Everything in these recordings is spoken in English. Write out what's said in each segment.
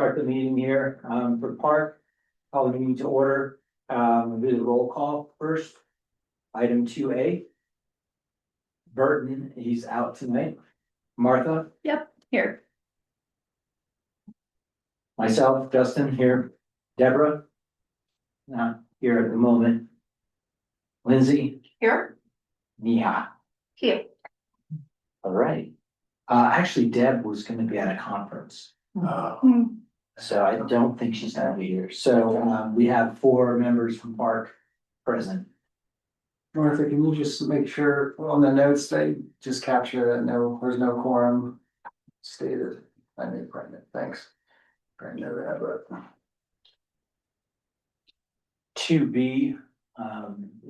start the meeting here, for Park, call the meeting to order. We'll do the roll call first. Item 2A. Burton, he's out tonight. Martha, Yep, here. myself, Justin here. Deborah, not here at the moment. Lindsay, Here? Neha. Here. All right. Actually, Deb was gonna be at a conference. So I don't think she's gonna be here. So, we have 4 members from Park present. Martha, can you just make sure on the notes they just capture that there's no quorum stated? I need pregnant, thanks. I know that, but 2B,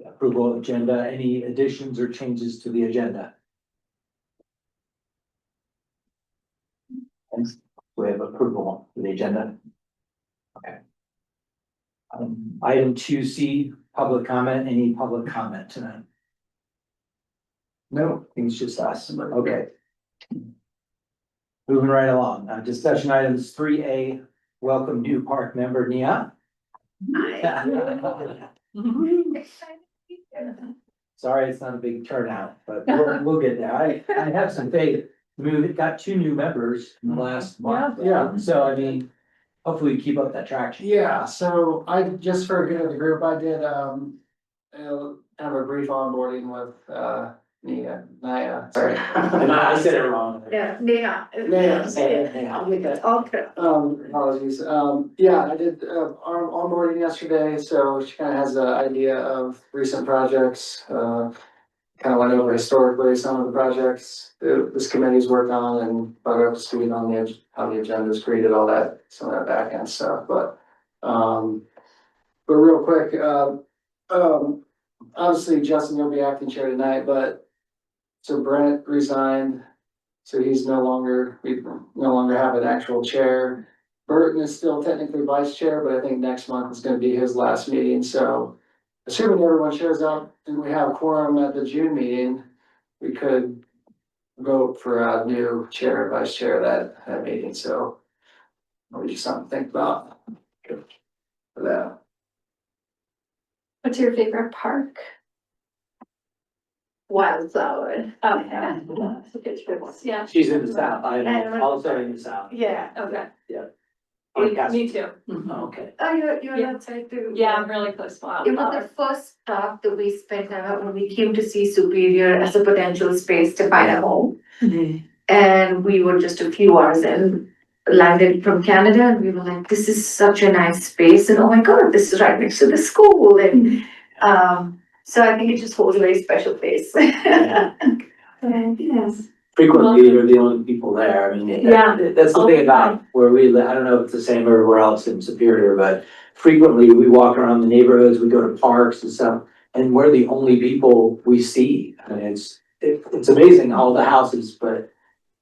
approval of agenda. Any additions or changes to the agenda? Thanks. We have approval for the agenda. Okay. Item 2C, public comment. Any public comment tonight? No, I think it's just us. Okay. Moving right along. Discussion items 3A, welcome new Park member Nia. Sorry, it's not a big turnout, but we'll get there. I have some faith. I mean, we've got 2 new members in the last month. Yeah. So I mean, hopefully we keep up that traction. yeah, so I just for good of the group, I did have a brief onboarding with Naya, sorry. I said it wrong. Yeah, Neha. Neha. Okay. Apologies. Yeah, I did our onboarding yesterday, so she kind of has an idea of recent projects. Kind of went over historically some of the projects this committee's worked on and brought her up to speed on how the agenda is created, all that, some of that back end stuff, but real quick, obviously Justin, you'll be acting chair tonight, but so Brent resigned, so we no longer have an actual chair. Burton is still technically vice chair, but I think next month is gonna be his last meeting, so assuming everyone shows up and we have a quorum at the June meeting, we could vote for a new chair and vice chair that meeting, so maybe just something to think about for that. What's your favorite park? Wildflower. Oh, yeah. That's a good choice. Yeah. She's in the south. I'm also in the south. Yeah, okay. Me too. Okay. Oh, you're Yeah. outside too. Yeah, I'm really close to It was the first talk that we spent when we came to see Superior as a potential space to find a home. And we were just a few hours in, landed from Canada, and we were like, this is such a nice space, and oh my god, this is right next to the school, and so I think it just holds a very special place. Yes. Frequently, you're the only people there. I mean, that's the thing about where we live. I don't know if it's the same everywhere else in Superior, but frequently we walk around the neighborhoods, we go to parks and stuff, and we're the only people we see. I mean, it's amazing, all the houses, but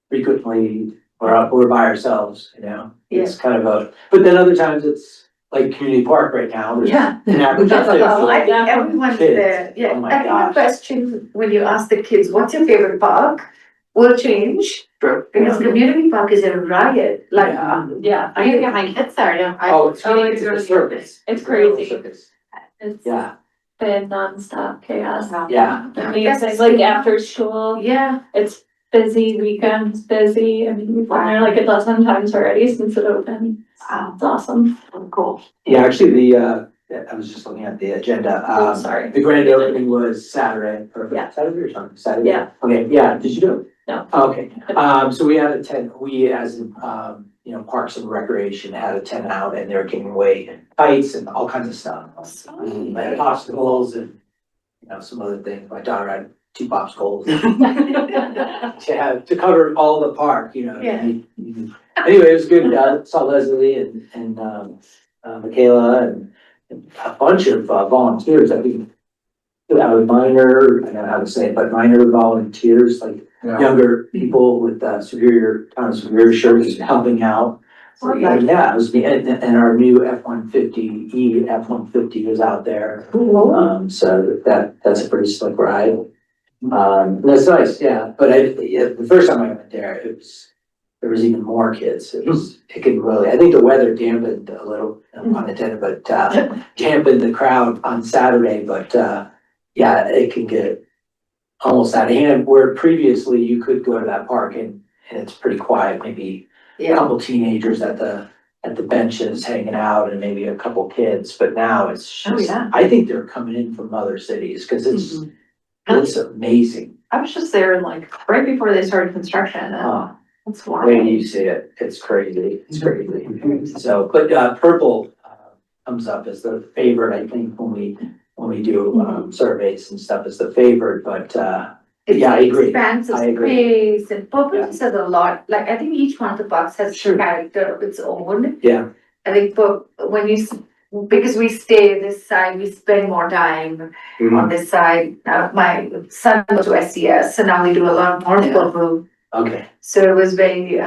frequently we're by ourselves, you know? It's kind of but then other times it's like community park right now. There's Yeah. an average of I think everyone's kids. there, yeah, Oh my I think the gosh. question, when you ask the kids, what's your favorite park? Will change, Sure. because community park is a riot, like, Yeah. I get my kids there, yeah. Oh, it's it's a circus. It's crazy. Circus. It's Yeah, been nonstop chaos. yeah. It's like after school, Yeah, it's busy, weekends busy. I mean, we've been there like a dozen times already since it opened. wow, It's awesome. cool. Yeah, actually, I was just looking at the agenda. Oh, sorry. The grand opening was Saturday, or Yeah. Saturday or something, Saturday? Yeah. Okay, yeah, did you do it? No. Okay, so we had we as in, Parks and Recreation had a tent out and they were giving away kites and all kinds of stuff. Like popsicles and, some other things. My daughter had 2 popsicles. To cover all the park, Yeah. Anyway, it was good. Saw Leslie and Michaela and a bunch of volunteers. I think I was minor, I don't know how to say it, but minor volunteers, like younger people with Superior shirts helping out. So, yeah, it was me, and our new F-150 was out there. So that's a pretty slick ride. That's nice, yeah, but the first time I went there, it was there was even more kids. It can really, I think the weather dampened a little, no pun intended, but, dampened the crowd on Saturday, but, yeah, it can get almost out of hand, where previously you could go to that park and it's pretty quiet, maybe a couple teenagers at the benches hanging out and maybe a couple kids, but now it's Oh, just, yeah. I think they're coming in from other cities, cause it's amazing. I was just there like right before they started construction and Uh, it's When wild. you see it, it's crazy, So, but, purple, comes up as the favorite, I think, when we do, surveys and stuff, is the favorite, but, yeah, I agree. Expanse of I agree. space and purpose has a lot, like, I think each one of the parks has Sure. character of its own. Yeah, I think when because we stay this side, we spend more time on this side. My son goes to SCS, so now we do a lot more purple. okay. So it was very,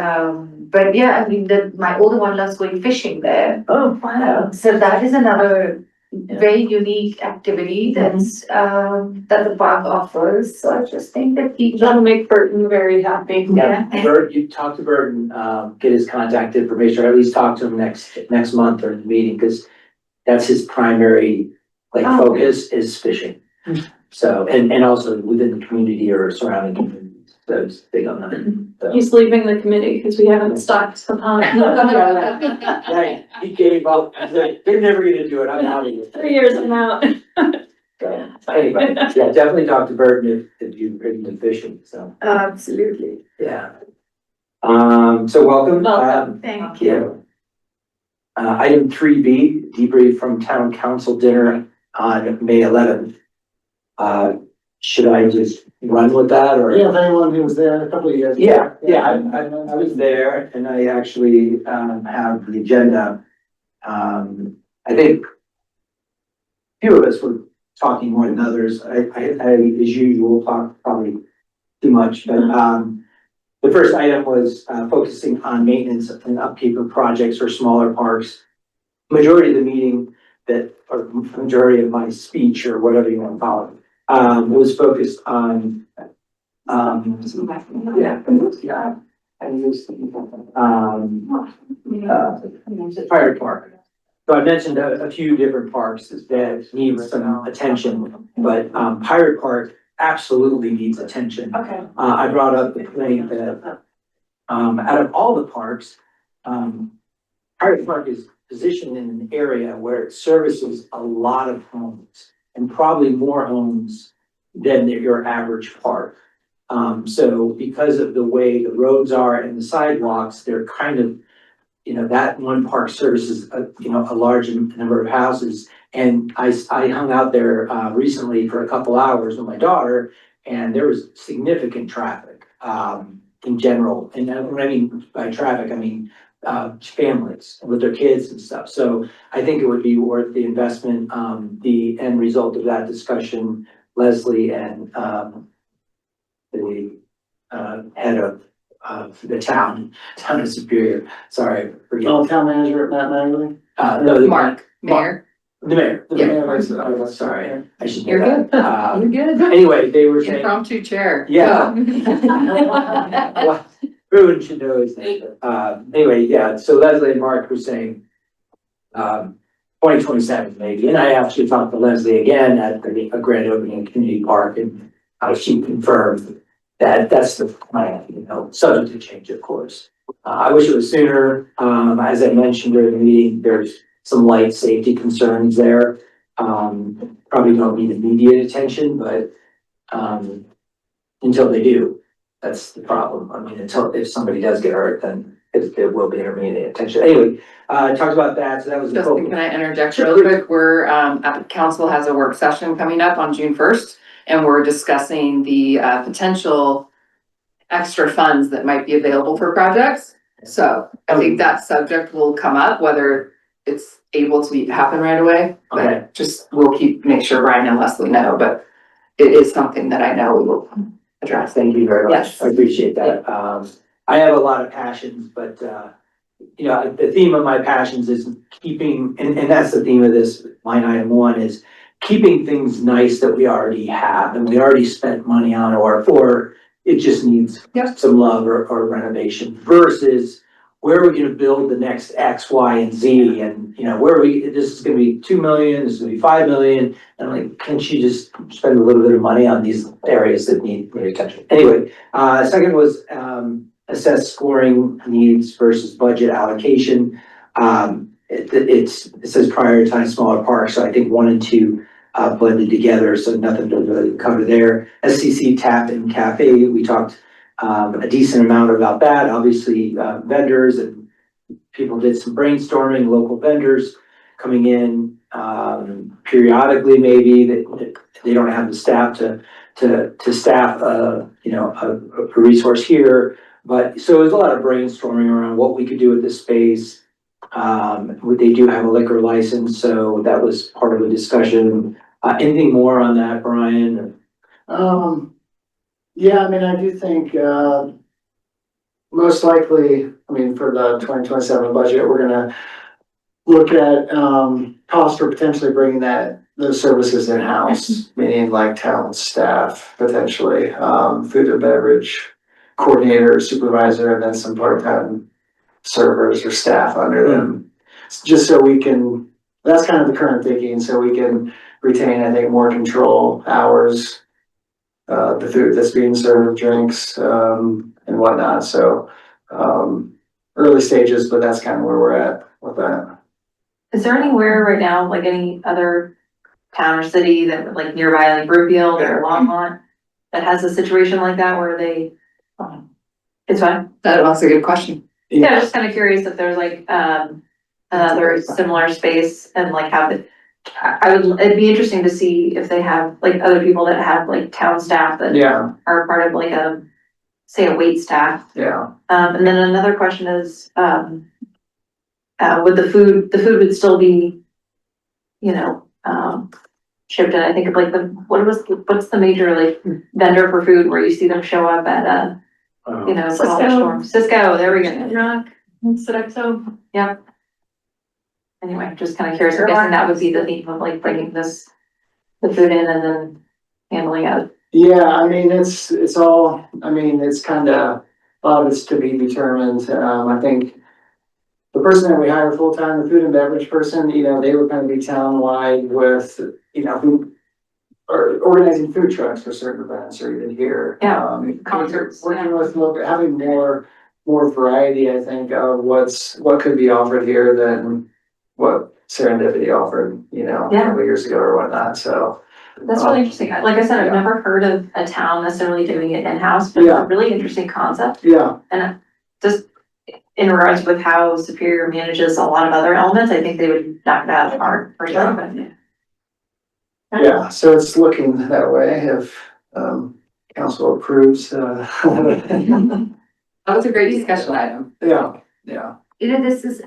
but yeah, I mean, my older one loves going fishing there. Oh, wow. So that is another very unique activity that's, that the park offers. So I just think that That'll make Burton very happy. Yeah, Bert, you talk to Burton, get his contact information, or at least talk to him next month or in the meeting, because that's his primary, like, Oh. focus is fishing. So, and also within the community or surrounding communities, so it's big on that. So. He's leaving the committee because we haven't stocked the pond. Right, he gave up, he's like, they're never gonna do it, I'm out of here. 3 years I'm out. So, anyway, yeah, definitely talk to Burton if you're into fishing, so, absolutely. yeah. So welcome. Welcome. Thank Yeah. Item 3B, debrief from town council dinner on May 11th. Should I just run with that, or? Yeah, if anyone who was there a couple of years. Yeah, I was there, and I actually, have the agenda. I think a few of us were talking more than others. I, as usual, talk probably too much, but, the first item was, focusing on maintenance and upkeep of projects or smaller parks. Majority of the meeting or majority of my speech, or whatever you want to call it, was focused on, Fire Park. So I mentioned a few different parks that need some attention, but, Pirate Park absolutely needs attention. Okay. I brought up the point that, out of all the parks, Park Park is positioned in an area where it services a lot of homes, and probably more homes than your average park. So because of the way the roads are and the sidewalks, they're kind of, that one park services a large number of houses. And I hung out there, recently for a couple hours with my daughter, and there was significant traffic, in general. And when I mean by traffic, I mean, families with their kids and stuff. So I think it would be worth the investment. The end result of that discussion, Leslie and, the, head of the town of Superior, sorry, forget. Oh, town manager, Matt Magley. No, the Mark, mayor. The mayor. Yeah. Sorry, I should know You're that. good. You're good. Anyway, they were saying, Impromptu chair. yeah. Well, everyone should know his name. Anyway, yeah, so Leslie and Mark were saying, 2027 maybe, and I actually talked to Leslie again at a grand opening in Community Park, and she confirmed that that's the plan, subject to change, of course. I wish it was sooner. As I mentioned during the meeting, there's some light safety concerns there. Probably don't need immediate attention, but, until they do, that's the problem. I mean, if somebody does get hurt, then it will be intermediate attention. Anyway, talked about that, so that was the Justin, focus. can I interject real quick? We're, at the council has a work session coming up on June 1st, and we're discussing the, potential extra funds that might be available for projects. So I think that subject will come up, whether it's able to happen right away. Okay. But just, we'll make sure Brian and Leslie know, but it is something that I know we will address. Thank you very much. Yes. I appreciate that. I have a lot of passions, but, the theme of my passions is keeping, and that's the theme of this line item 1, is keeping things nice that we already have and we already spent money on, or it just needs Yep. some love or renovation versus where are we gonna build the next X, Y, and Z? And, you know, where are we, this is gonna be 2 million, this is gonna be 5 million. And I'm like, can't you just spend a little bit of money on these areas that need attention? Anyway, second was, assess scoring needs versus budget allocation. It says prioritize smaller parks, so I think 1 and 2 blended together, so nothing to really cover there. SCC Tap and Cafe, we talked a decent amount about that. Obviously, vendors and people did some brainstorming, local vendors coming in periodically, maybe that they don't have the staff to staff you know, a resource here. But so there's a lot of brainstorming around what we could do with this space. They do have a liquor license, so that was part of the discussion. Anything more on that, Brian? Yeah, I mean, I do think, most likely, I mean, for the 2027 budget, we're gonna look at, cost for potentially bringing those services in-house, meaning like town staff, potentially, food and beverage coordinator, supervisor, and then some part-time servers or staff under them. Just so we can, that's kind of the current thinking, so we can retain, I think, more control hours, the food that's being served, drinks, and whatnot, so, early stages, but that's kind of where we're at with that. Is there anywhere right now, like any other town or city that like nearby, like Brookfield or Longmont, that has a situation like that where they, it's fine. That's a good question. Yeah, just kind of curious if there's like, another similar space and like how the, it'd be interesting to see if they have like other people that have like town staff that Yeah, are part of like a, say a wait staff. yeah, And then another question is, would the food would still be, you know, shipped in, I think of like what's the major like vendor for food where you see them show up at, you know, Cisco, there we go. Rock, Sodexo. Yeah. Anyway, just kind of curious, I'm guessing that would be the theme of like bringing the food in and then handling it. yeah, I mean, it's all, I mean, it's kind of, a lot of it's to be determined, I think the person that we hire full-time, the food and beverage person, you know, they would kind of be town-wide with, you know, who are organizing food trucks for certain events or even here. Yeah, concerts, Working with, having more variety, I think, of what could be offered here than what Serendipity offered, you know, a Yeah. couple years ago or whatnot, so. That's really interesting. Like I said, I've Yeah. never heard of a town necessarily doing it in-house, but it's Yeah. a really interesting concept. Yeah, And just in regards with how Superior manages a lot of other elements, I think they would knock it out of the park for sure. But yeah, so it's looking that way if, council approves, That was a great discussion item. yeah, yeah. You know, this is,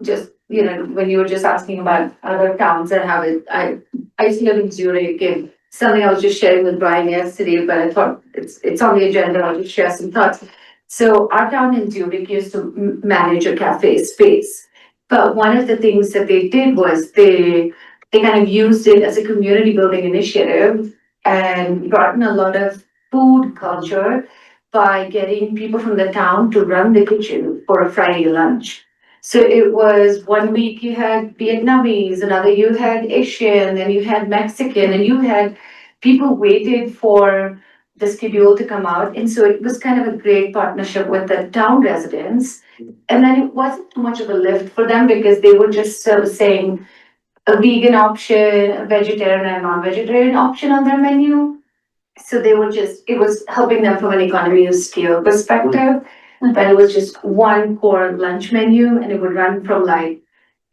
just, you know, when you were just asking about other towns and how I used to live in Zurich, and something I was just sharing with Brian yesterday, but I thought it's on the agenda, I'll just share some thoughts. So our town in Zurich used to manage a cafe space, but one of the things that they did was they kind of used it as a community building initiative and brought in a lot of food culture by getting people from the town to run the kitchen for a Friday lunch. So it was 1 week you had Vietnamese, another you had Asian, and you had Mexican, and you had people waited for the schedule to come out. And so it was kind of a great partnership with the town residents. And then it wasn't too much of a lift for them because they were just sort of saying a vegan option, a vegetarian and non-vegetarian option on their menu. So they were just, it was helping them from an economy of scale perspective. But it was just one core lunch menu and it would run from like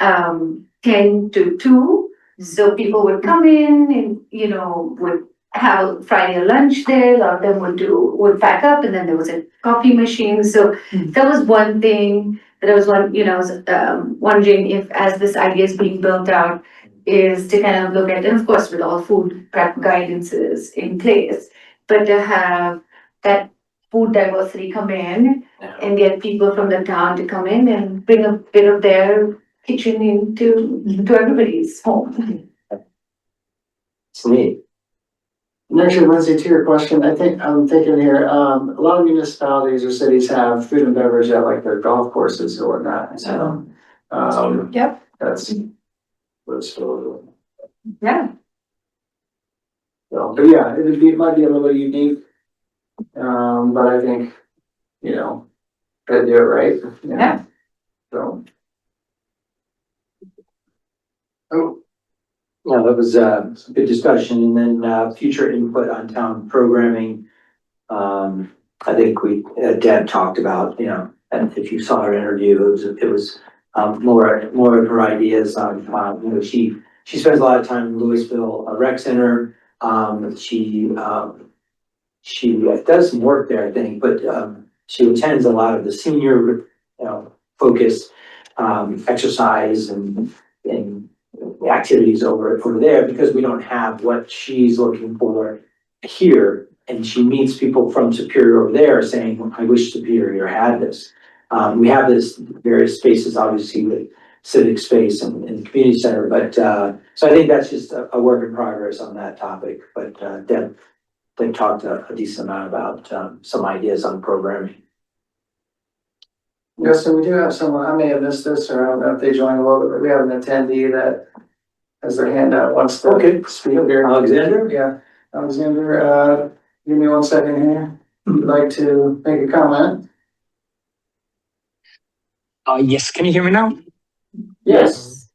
10 to 2. So people would come in and, you know, would have Friday lunch there. A lot of them would pack up, and then there was a coffee machine. So that was one thing that I was wondering if, as this idea is being built out, is to kind of look at, and of course with all food prep guidances in place, but to have that food diversity come in and get people from the town to come in and bring a bit of their kitchen into to everybody's home. It's neat. And actually, Lindsay, to your question, I think, I'm thinking here, a lot of municipalities or cities have food and beverage at like their golf courses or whatnot, so. Yep. That's what's still. Yeah. So, but yeah, it might be a little unique. But I think, you know, gotta do it right. You know, Yeah. So. Oh, Yeah, that was a good discussion, and then future input on town programming. I think Deb talked about, you know, and if you saw her interview, it was more of her ideas on, you know, she spends a lot of time in Louisville Rec Center. She does some work there, I think, but she attends a lot of the senior, you know, focused exercise and activities over there, because we don't have what she's looking for here. And she meets people from Superior over there saying, I wish Superior had this. We have this various spaces, obviously, with civic space and the community center, but so I think that's just a work in progress on that topic. But Deb talked a decent amount about some ideas on programming. yes, so we do have someone, I may have missed this, or I don't know if they joined a little bit, but we have an attendee that has their hand out, wants to Okay. speak here. Alexander? Yeah, Alexander, give me 1 second here. If you'd like to make a comment. Yes, can you hear me now? Yes.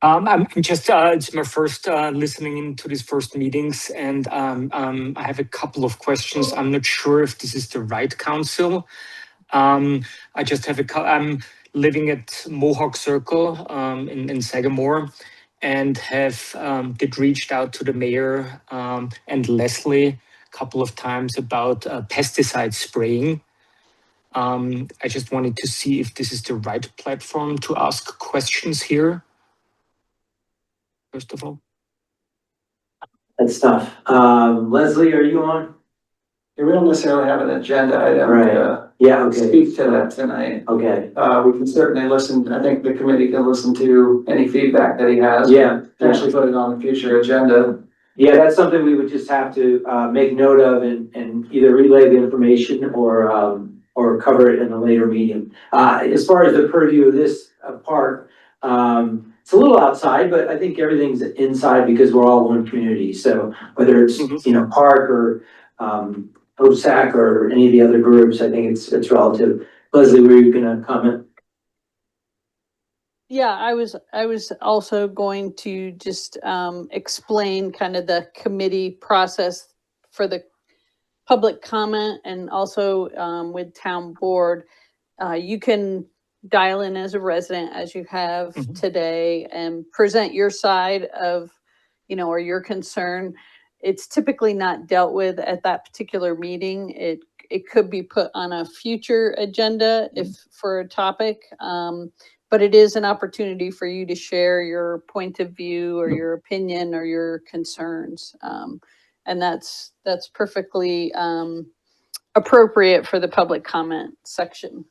I'm just, it's my first listening into these first meetings, and I have a couple of questions. I'm not sure if this is the right council. I just have I'm living at Mohawk Circle in Sagamore, and did reached out to the mayor and Leslie a couple of times about pesticide spraying. I just wanted to see if this is the right platform to ask questions here, first of all. That's tough. Leslie, are you on? We don't necessarily have an agenda item Right. to Yeah, okay, speak to that tonight. okay, We can certainly listen, I think the committee can listen to any feedback that he has. yeah. Actually put it on the future agenda. Yeah, that's something we would just have to make note of and either relay the information or cover it in a later meeting. As far as the purview of this park, it's a little outside, but I think everything's inside because we're all one community. So whether it's, you know, Parc or OSAC or any of the other groups, I think it's relative. Leslie, were you gonna comment? Yeah, I was also going to just explain kind of the committee process for the public comment, and also with town board. You can dial in as a resident, as you have today, and present your side of, you know, or your concern. It's typically not dealt with at that particular meeting. It could be put on a future agenda if for a topic. But it is an opportunity for you to share your point of view or your opinion or your concerns. And that's perfectly appropriate for the public comment section.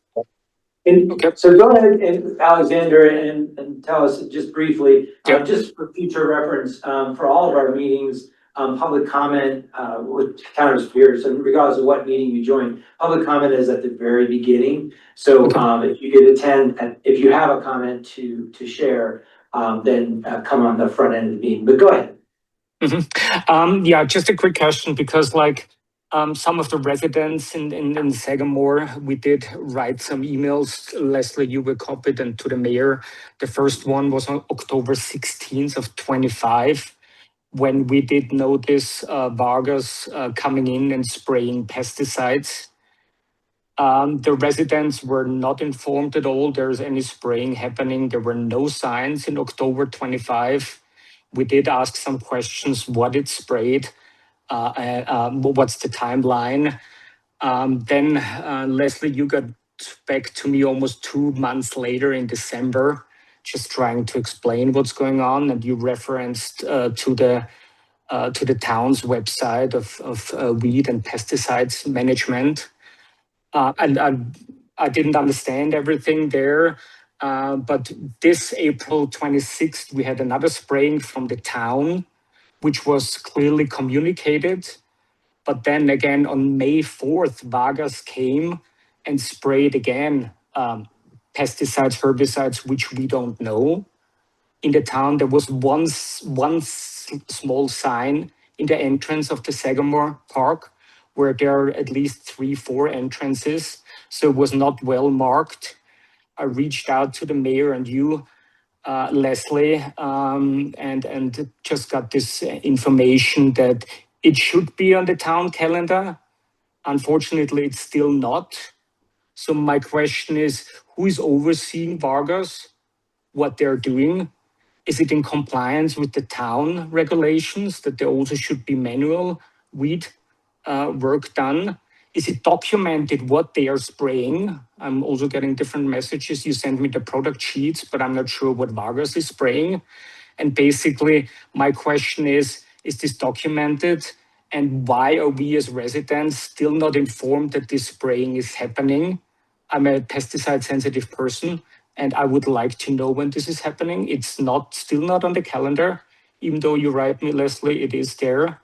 And so go ahead, and Alexander, and tell us just briefly, just for future reference, for all of our meetings, public comment with town of Superior, so regardless of what meeting you join, public comment is at the very beginning. So if you could attend, and if you have a comment to share, then come on the front end of the meeting, but go ahead. Yeah, just a quick question, because like some of the residents in Sagamore, we did write some emails. Leslie, you were copied, and to the mayor. The first one was on October 16th of 25, when we did notice Vargas coming in and spraying pesticides. The residents were not informed at all there's any spraying happening. There were no signs in October 25. We did ask some questions, what it sprayed, what's the timeline. Then Leslie, you got back to me almost 2 months later in December, just trying to explain what's going on, and you referenced to the town's website of weed and pesticides management. And I didn't understand everything there, but this April 26th, we had another spraying from the town, which was clearly communicated. But then again, on May 4th, Vargas came and sprayed again pesticides, herbicides, which we don't know. In the town, there was one small sign in the entrance of the Sagamore Park, where there are at least 3-4 entrances. So it was not well marked. I reached out to the mayor and you, Leslie, and just got this information that it should be on the town calendar. Unfortunately, it's still not. So my question is, who is overseeing Vargas, what they're doing? Is it in compliance with the town regulations that there also should be manual weed work done? Is it documented what they are spraying? I'm also getting different messages. You send me the product sheets, but I'm not sure what Vargas is spraying. And basically, my question is this documented? And why are we as residents still not informed that this spraying is happening? I'm a pesticide sensitive person, and I would like to know when this is happening. It's still not on the calendar, even though you write me, Leslie, it is there.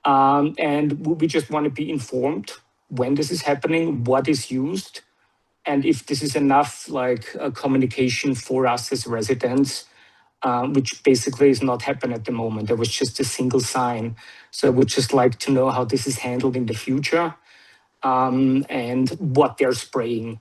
And we just want to be informed when this is happening, what is used, and if this is enough communication for us as residents, which basically is not happening at the moment. There was just a single sign. So I would just like to know how this is handled in the future, and what they're spraying.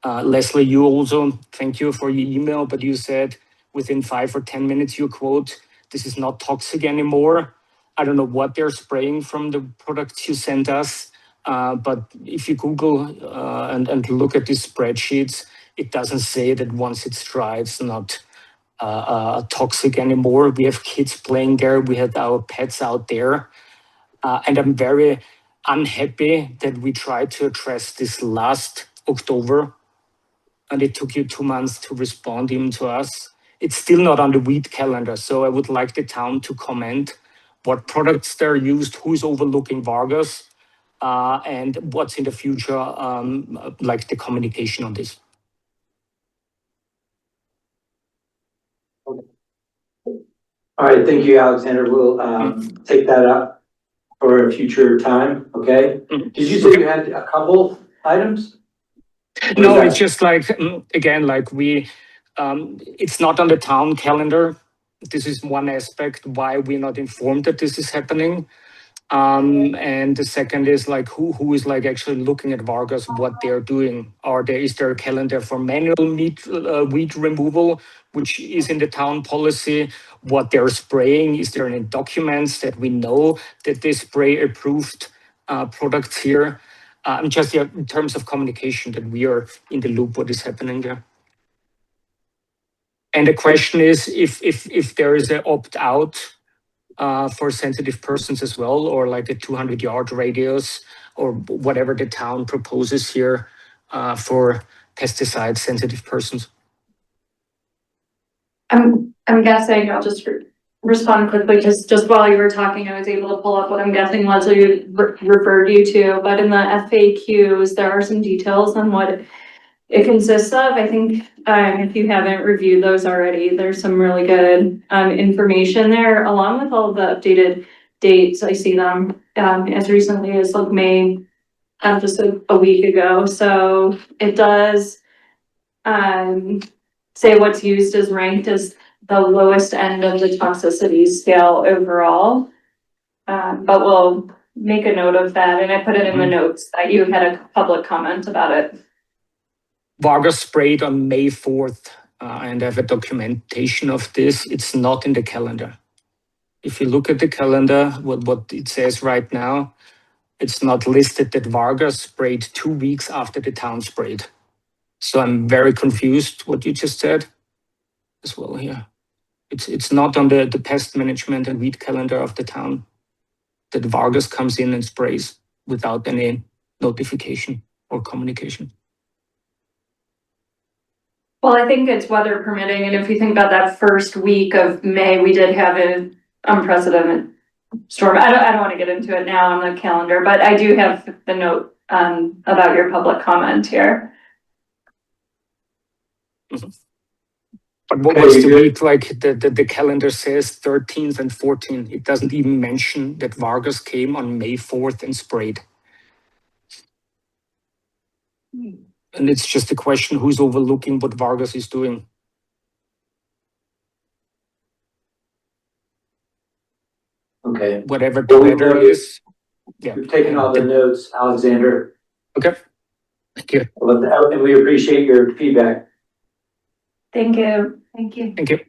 Leslie, you also, thank you for your email, but you said within 5 or 10 minutes, you quote, this is not toxic anymore. I don't know what they're spraying from the products you sent us, but if you Google and look at these spreadsheets, it doesn't say that once it's dry, it's not toxic anymore. We have kids playing there. We had our pets out there. And I'm very unhappy that we tried to address this last October, and it took you 2 months to respond even to us. It's still not on the weed calendar. So I would like the town to comment what products they're used, who's overlooking Vargas, and what's in the future, like the communication on this. All right, thank you, Alexander. We'll take that up for a future time, okay? Mhm. Did you say you had a couple items? Or No, is it's that- just again, it's not on the town calendar. This is one aspect why we're not informed that this is happening. And the second is who is actually looking at Vargas, what they're doing. Is there a calendar for manual weed removal, which is in the town policy? What they're spraying? Is there any documents that we know that they spray approved products here? Just in terms of communication, that we are in the loop what is happening there. And the question is if there is an opt-out for sensitive persons as well, or like a 200-yard radius, or whatever the town proposes here for pesticide sensitive persons. I'm guessing, I'll just respond quickly, just while you were talking, I was able to pull up what I'm guessing Leslie referred you to, but in the FAQs, there are some details on what it consists of. I think, if you haven't reviewed those already, there's some really good, information there, along with all of the updated dates. I see them, as recently as like May, just a week ago. So it does, say what's used is ranked as the lowest end of the toxicity scale overall. But we'll make a note of that, and I put it in the notes that you had a public comment about it. Vargas sprayed on May 4th, and I have a documentation of this. It's not in the calendar. If you look at the calendar, what it says right now, it's not listed that Vargas sprayed 2 weeks after the town sprayed. So I'm very confused what you just said as well here. It's not on the pest management and weed calendar of the town that Vargas comes in and sprays without any notification or communication. Well, I think it's weather permitting, and if you think about that first week of May, we did have an unprecedented storm. I don't want to get into it now on the calendar, but I do have the note, about your public comment here. But what Okay, was you the good? week, like the calendar says 13th and 14th. It doesn't even mention that Vargas came on May 4th and sprayed. And it's just a question who's overlooking what Vargas is doing. Okay, Whatever the well, we've weather noted, is. Yeah. we've taken all the notes, Alexander, Okay. Thank you. and we appreciate your feedback. Thank you. Thank you. Thank you.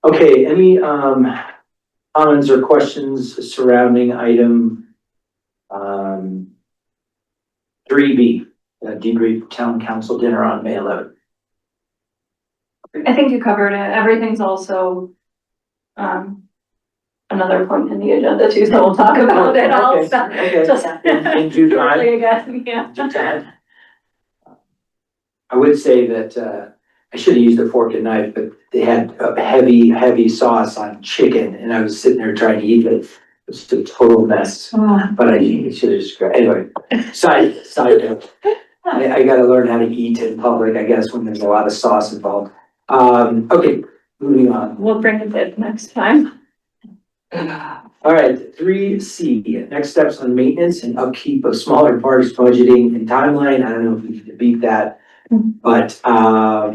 Okay, any comments or questions surrounding item 3B, debrief town council dinner on May 11th? I think you covered it. Everything's also, another point in the agenda too, so we'll talk about it all. Okay. Just In due time. shortly again, yeah. Due time. I would say that I should have used a fork and knife, but they had a heavy sauce on chicken, and I was sitting there trying to eat it. It was a total mess, but I should have just, anyway, side note. I gotta learn how to eat in public, I guess, when there's a lot of sauce involved. Okay, moving on. We'll bring it in next time. All right, 3C, next steps on maintenance and upkeep of smaller parks, budgeting and timeline. I don't know if we need to beat that. But I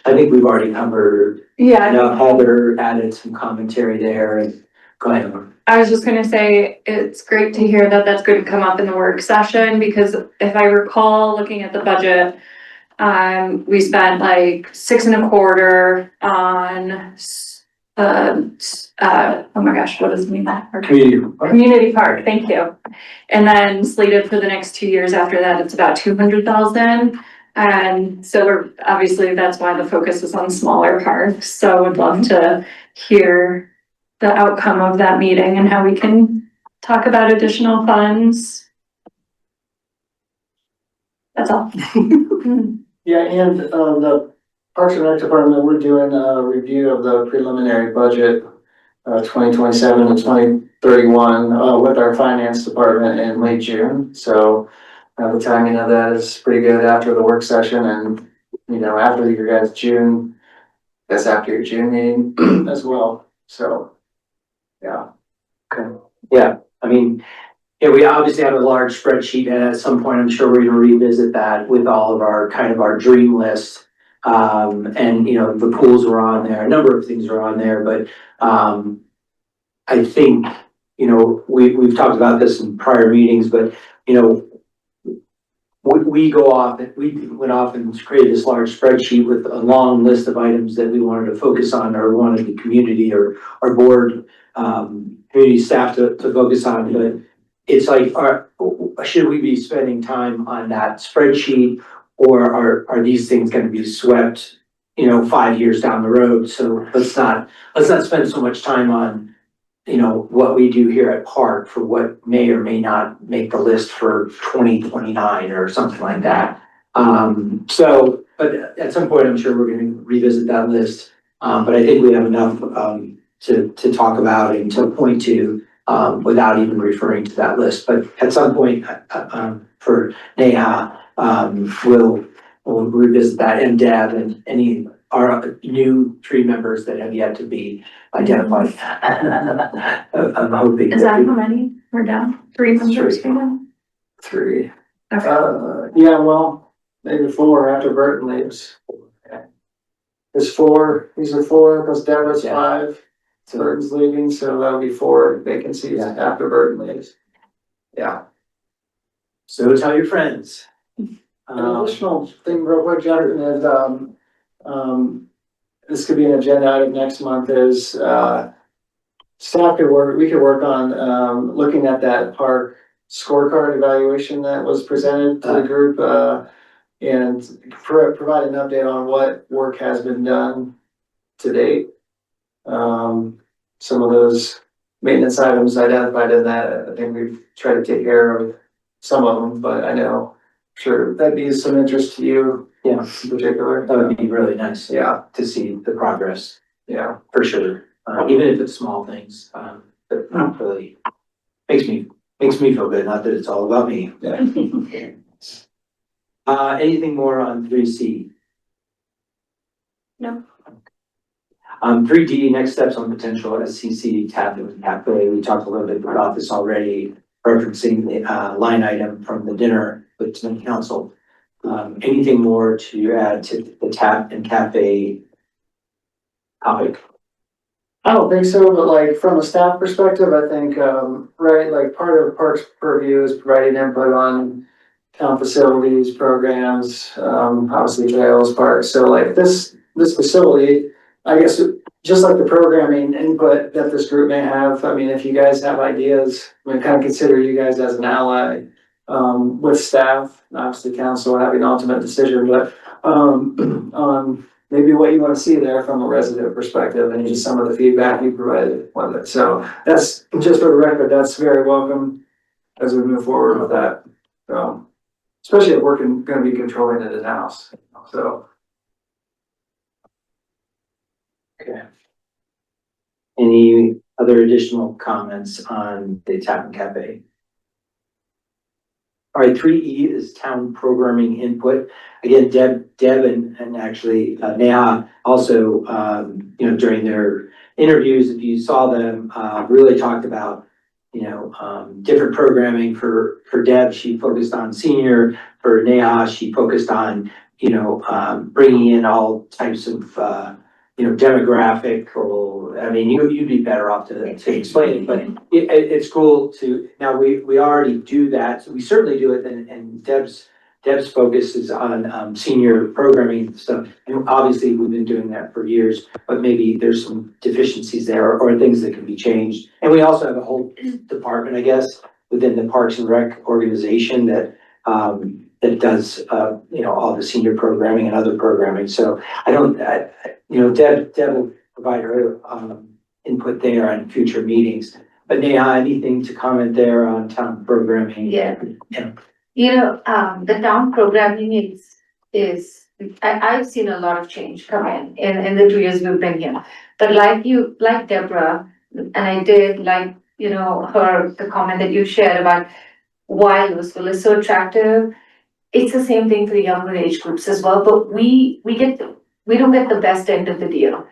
think we've already covered, Yeah. I know Heather added some commentary there, and go ahead. I was just gonna say, it's great to hear that that's going to come up in the work session, because if I recall, looking at the budget, we spent like 6.25 on, oh my gosh, what is the name of that park? Community Park, thank you. And then slated for the next 2 years after that, it's about 200,000. And so we're, obviously, that's why the focus is on smaller parks, so I would love to hear the outcome of that meeting and how we can talk about additional funds. That's all. Yeah, and the Parks and Rec Department, we're doing a review of the preliminary budget, 2027 to 2031, with our finance department in late June. So the timing of that is pretty good after the work session, and, you know, after your guys' June, that's after your June meeting as well. So, yeah. Okay, yeah, I mean, yeah, we obviously have a large spreadsheet, and at some point, I'm sure we're gonna revisit that with all of our, kind of our dream list. And, you know, the pools were on there, a number of things are on there, but, I think, you know, we've talked about this in prior meetings, but, you know, we went off and created this large spreadsheet with a long list of items that we wanted to focus on, or wanted the community or our board, community staff to focus on, but it's like, should we be spending time on that spreadsheet, or are these things gonna be swept, you know, 5 years down the road? So let's not spend so much time on, you know, what we do here at Park for what may or may not make the list for 2029 or something like that. So, but at some point, I'm sure we're gonna revisit that list. But I think we have enough, to talk about and to point to, without even referring to that list. But at some point, for Neha, we'll revisit that, and Deb, and any, our new 3 members that have yet to be identified. I'm hoping. Is that how many? We're down 3 members right now? 3. Okay. Yeah, well, maybe 4 after Burton leaves. There's 4, these are 4, because Deborah's Yeah. 5, Burton's leaving, so that'll be 4 vacancies Yeah. after Burton leaves. Yeah. So tell your friends. An additional thing real quick, Jonathan, is, this could be an agenda item next month, is, staff could work, we could work on, looking at that park scorecard evaluation that was presented to the group, and provide an update on what work has been done to date. Some of those maintenance items identified in that, I think we've tried to take care of some of them, but I know, sure, that'd be some interest to you. Yeah. In particular. That would be really nice. Yeah. To see the progress, Yeah. for sure, even if it's small things, but not really, makes me feel good, not that it's all about me. Yeah. Anything more on 3C? No. 3D, next steps on potential SCC tap and cafe. We talked a little bit about this already, referencing the line item from the dinner with the council. Anything more to add to the tap and cafe topic? I don't think so, but like from a staff perspective, I think, right, like part of Park's purview is providing input on town facilities, programs, obviously trails, parks. So like this facility, I guess, just like the programming input that this group may have, I mean, if you guys have ideas, we kind of consider you guys as an ally, with staff, and obviously council having ultimate decision, but, on maybe what you want to see there from a resident perspective and just some of the feedback you provided with it. So that's, just for the record, that's very welcome as we move forward with that. So, especially if we're gonna be controlling it in-house, so. Okay. Any other additional comments on the tap and cafe? All right, 3E is town programming input. Again, Deb and actually Neha also, during their interviews, if you saw them, really talked about, different programming. For Deb, she focused on senior. For Neha, she focused on, bringing in all types of, demographic, or, I mean, you'd be better off to explain it, but it's cool to, now we already do that, so we certainly do it, and Deb's focus is on, senior programming stuff, and obviously we've been doing that for years, but maybe there's some deficiencies there, or things that can be changed. And we also have a whole department, I guess, within the Parks and Rec organization that, that does, all the senior programming and other programming, so Deb will provide her input there on future meetings. But Neha, anything to comment there on town programming? Yeah. Yeah. The town programming I've seen a lot of change come in the 2 years we've been here. But like Deborah, and I did like, the comment that you shared about why Louisville is so attractive. It's the same thing for the younger age groups as well, but we don't get the best end of the deal.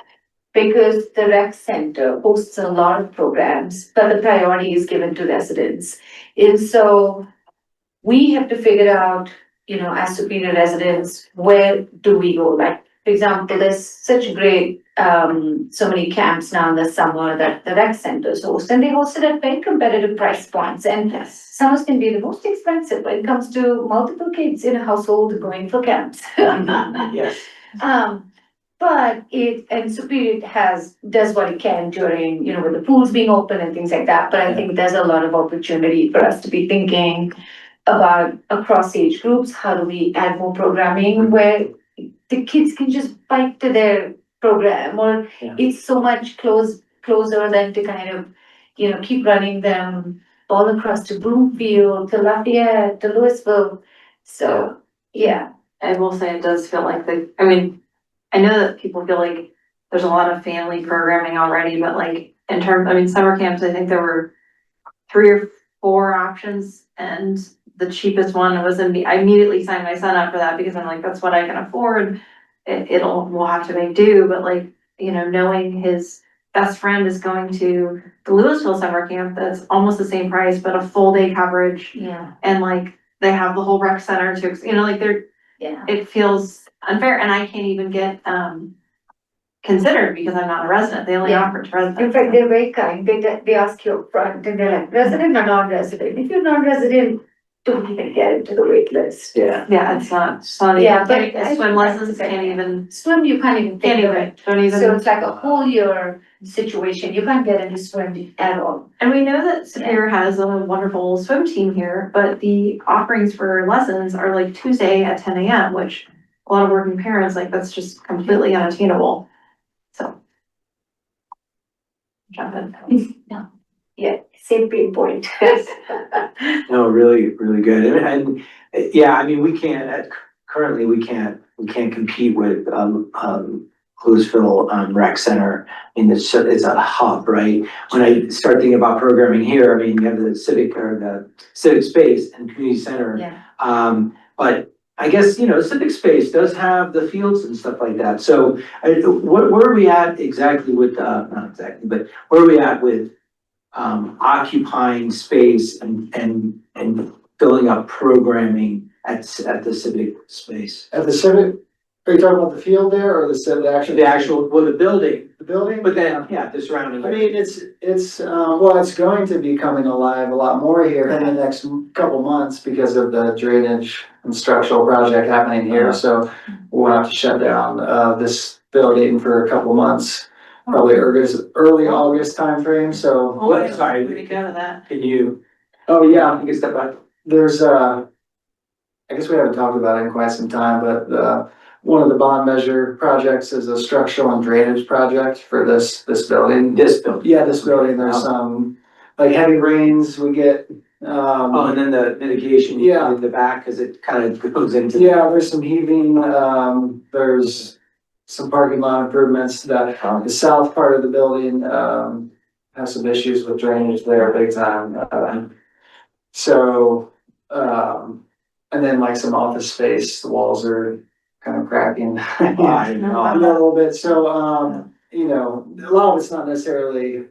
Because the rec center hosts a lot of programs, but the priority is given to residents. And so we have to figure out, as Superior residents, where do we go? Like, for example, there's such great, so many camps now in the summer that the rec centers host, and they host it at very competitive price points. And summers can be the most expensive when it comes to multiple kids in a household going for camps. Yes. But Superior does what it can during, with the pools being open and things like that. But I think there's a lot of opportunity for us to be thinking about across age groups, how do we add more programming where the kids can just bike to their program, or it's so much closer than to kind of, keep running them all across to Broomfield, to Lafayette, to Louisville. So, yeah. I will say it does feel like I know that people feel like there's a lot of family programming already, but like in terms, summer camps, I think there were 3 or 4 options, and the cheapest one was I immediately signed my son up for that because I'm like, that's what I can afford. We'll have to make do, but knowing his best friend is going to the Louisville summer camp, that's almost the same price, but a full day coverage. Yeah. And they have the whole rec center to, it feels unfair, and I can't even get considered because I'm not a resident. They only offer to residents. In fact, they're very kind. They ask you up front, and they're like, resident or non-resident? If you're non-resident, don't even get into the wait list. Yeah. Yeah, it's not Yeah, but swim lessons can't even. Swim, you can't even think of it. Don't even. So it's like a whole year situation. You can't get into swim at all. And we know that Superior has a wonderful swim team here, but the offerings for lessons are like Tuesday at 10 a.m., which a lot of working parents, that's just completely unattainable. So. Jump in. Yeah, same pain point. Yes. No, really, really good. And we can't, currently we can't compete with, Louisville, Rec Center. It's a hub, right? When I start thinking about programming here, you have the civic space and community center. Yeah. But I guess, civic space does have the fields and stuff like that, so, where are we at exactly with, not exactly, but where are we at with occupying space and filling up programming at the civic space? At the civic, are you talking about the field there or The actual, well, the building, The building? but then, yeah, the surrounding. I mean, it's going to be coming alive a lot more here in the next couple months because of the drainage and structural project happening here, so we'll have to shut down, this building for a couple months. Probably early August timeframe, so. What, sorry, Pretty good at that. can you, Oh, yeah, you can step back? there's, I guess we haven't talked about it in quite some time, but, one of the bond measure projects is a structural and drainage project for this building. This building. Yeah, this building, there's some, like heavy rains, we get, Oh, and then the mitigation Yeah. in the back, cause it kind of goes into. yeah, there's some heaving, there's some parking lot improvements that, the south part of the building, has some issues with drainage there big time. So, and then like some office space, the walls are kind of cracking. A little bit, so, a lot of it's not necessarily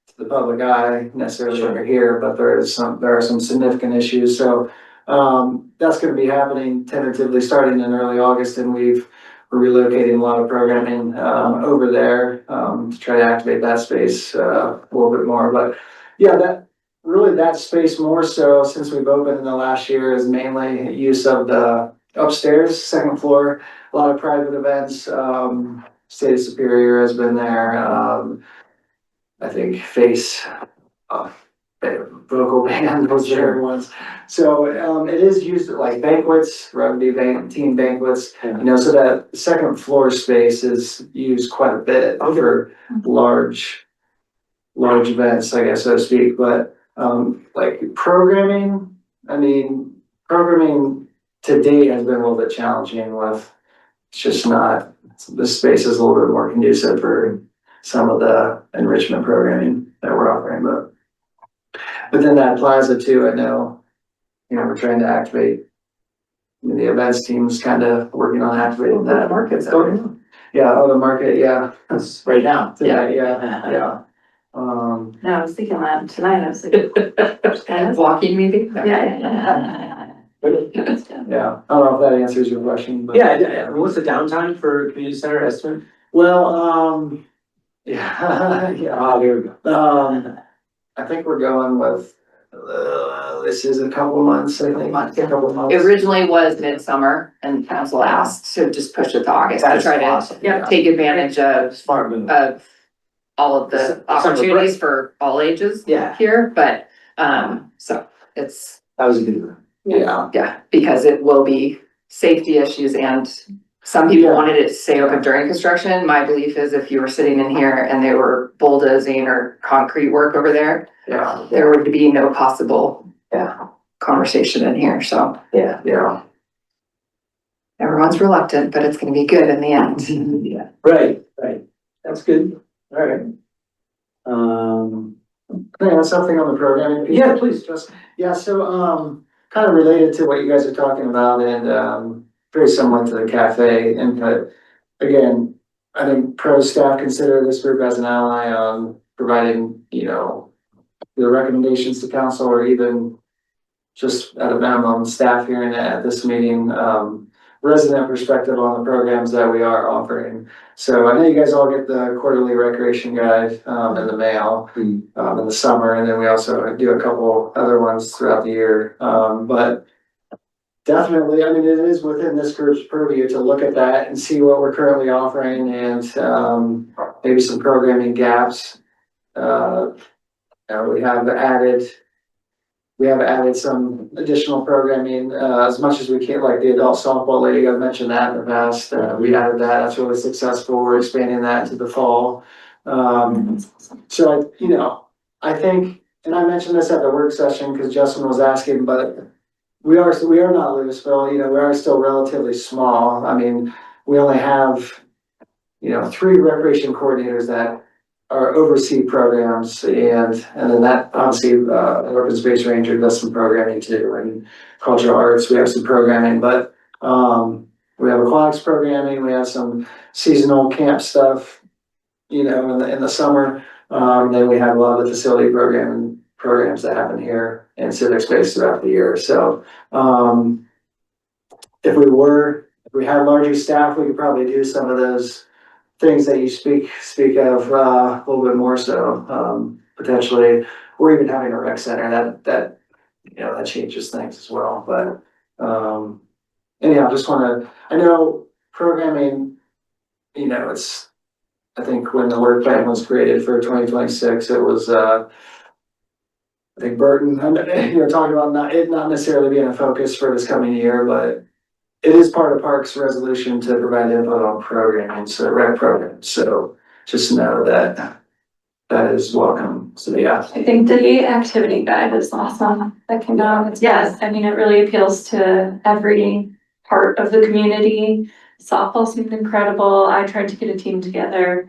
to the public eye necessarily over here, but there are some significant issues, so. That's gonna be happening tentatively starting in early August, and we're relocating a lot of programming, over there, to try to activate that space, a little bit more, but yeah, that space more so since we've opened in the last year is mainly use of the upstairs, second floor, a lot of private events, State Superior has been there, I think Face, vocal band was there once. So, it is used at like banquets, team banquets, so that second floor space is used quite a bit for large events, I guess, so to speak, but, like programming, programming to date has been a little bit challenging with, it's just not, the space is a little bit more conducive for some of the enrichment programming that we're offering, but then that plaza too, I know, we're trying to activate, the events team's kind of working on activating that. Market's Yeah, the market, yeah. That's right now. Tonight, yeah. No, I was thinking that tonight, I was like. Walking maybe? Yeah. Yeah, I don't know if that answers your question, but. Yeah, what's the downtime for community center estimate? Well, yeah, Oh, here we go. I think we're going with, this is a couple months, I think. A couple months. It originally was midsummer and council asked to just push it to August to That's try to awesome. take advantage Smart move. of all of the Summer break. opportunities for all ages Yeah, here, but, so it's, that was a good one. Yeah, because it will be safety issues and some people wanted it to stay open during construction. My belief is if you were sitting in here and they were bulldozing or concrete work over there, yeah, there would be no possible Yeah. conversation in here, so yeah. everyone's reluctant, but it's gonna be good in the end. Yeah, right, that's good, all right. Can I add something on the programming piece? Yeah, please. Yeah, so, kind of related to what you guys are talking about and, very similar to the cafe input. Again, I think pro staff consider this group as an ally on providing, the recommendations to council or even just at a minimum, staff hearing at this meeting, resident perspective on the programs that we are offering. So I know you guys all get the quarterly recreation guide, in the mail, in the summer, and then we also do a couple other ones throughout the year. But definitely, it is within this group's purview to look at that and see what we're currently offering and, maybe some programming gaps. We have added some additional programming, as much as we can, like the adult softball lady, I've mentioned that in the past, we added that, that's really successful, we're expanding that to the fall. So, I think, and I mentioned this at the work session, because Justin was asking, but we are not Louisville, we are still relatively small, we only have, 3 recreation coordinators that are oversee programs and then that obviously, open space ranger does some programming too, and cultural arts, we have some programming, but We have aquatics programming, we have some seasonal camp stuff, you know, in the summer. Then we have a lot of the facility programs that happen here in civic space throughout the year. So, if we had larger staff, we could probably do some of those things that you speak of, a little bit more so, potentially, or even having a rec center that, you know, that changes things as well, but, anyhow, I know programming, you know, I think when the work plan was created for 2026, it was, I think Burton, you know, talking about not necessarily being a focus for this coming year, but it is part of Park's resolution to provide input on programming, so rec programs, so just know that that is welcome, so yeah. I think the activity guide is awesome, that came out. Yes, I mean, it really appeals to every part of the community. Softball seemed incredible, I tried to get a team together.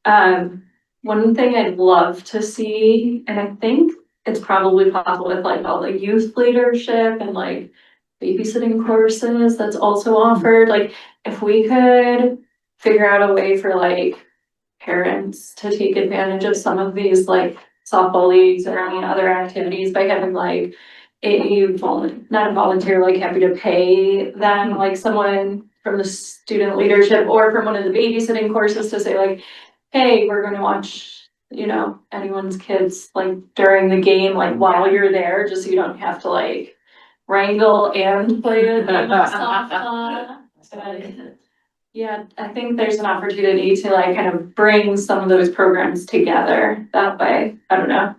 One thing I'd love to see, and I think it's probably possible with like all the youth leadership and like babysitting courses that's also offered, like if we could figure out a way for like parents to take advantage of some of these like softball leagues or any other activities by having like not a volunteer, like happy to pay them, like someone from the student leadership or from one of the babysitting courses to say like, hey, we're gonna watch, you know, anyone's kids like during the game, like while you're there, just so you don't have to like wrangle and play a game of softball. Yeah, I think there's an opportunity to like kind of bring some of those programs together that way. I don't know.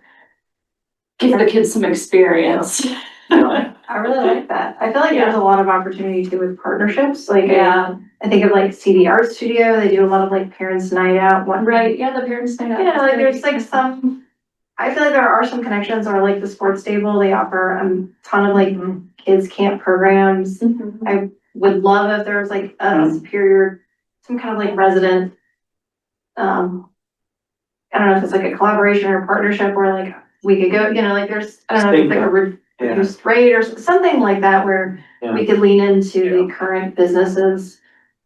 Give the kids some experience. I really like that. I feel like there's a lot of opportunity too with partnerships, like, Yeah, I think of like CD Art Studio, they do a lot of like parents' night out, one. right, yeah, the parents night out. Yeah, like there's like some, I feel like there are some connections, or like the sports stable, they offer a ton of like kids camp programs. Mhm. Would love if there was like a superior, some kind of like resident, I don't know if it's like a collaboration or partnership where like we could go, you know, like there's, I don't know, if it's like a reduced rate or something like that where we could lean into the current businesses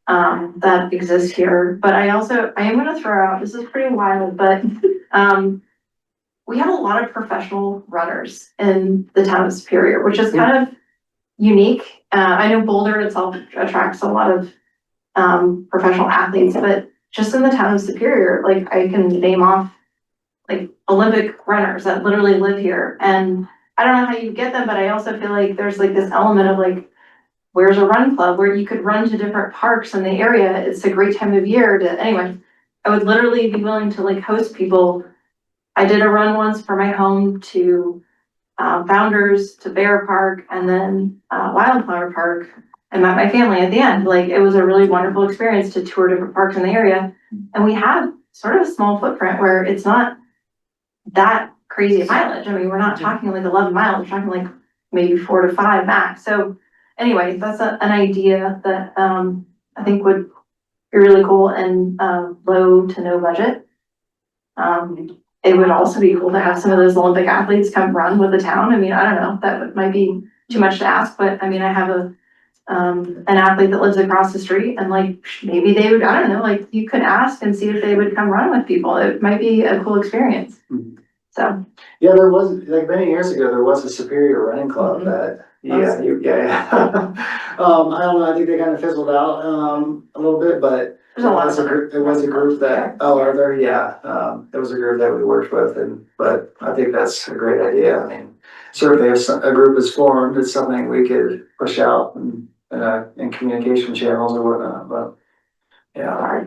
that exist here. But I am gonna throw out, this is pretty wild, but we have a lot of professional runners in the town of Superior, which is kind of unique. I know Boulder itself attracts a lot of professional athletes, but just in the town of Superior, like I can name off like Olympic runners that literally live here. And I don't know how you get them, but I also feel like there's like this element of like, where's a run club where you could run to different parks in the area? It's a great time of year to, anyway, I would literally be willing to like host people. I did a run once from my home to Founders to Bear Park and then Wildflower Park. I met my family at the end. Like it was a really wonderful experience to tour different parks in the area. And we have sort of a small footprint where it's not that crazy mileage. I mean, we're not talking like 11 miles, we're talking like maybe 4 to 5 max. So anyway, that's an idea that I think would be really cool and low to no budget. It would also be cool to have some of those Olympic athletes come run with the town. I mean, I don't know, might be too much to ask, but I mean, I have an athlete that lives across the street and like, maybe they would, I don't know, like you could ask and see if they would come run with people. It might be a cool experience. So. Yeah, there was, like many years ago, there was a Superior Running Club that, yeah. I don't know, I think they kind of fizzled out, a little bit, but There's a lot of it was a group that, are there, yeah, it was a group that we worked with but I think that's a great idea. I mean, certainly if a group is formed, it's something we could push out and, in communication channels or whatnot, but yeah. I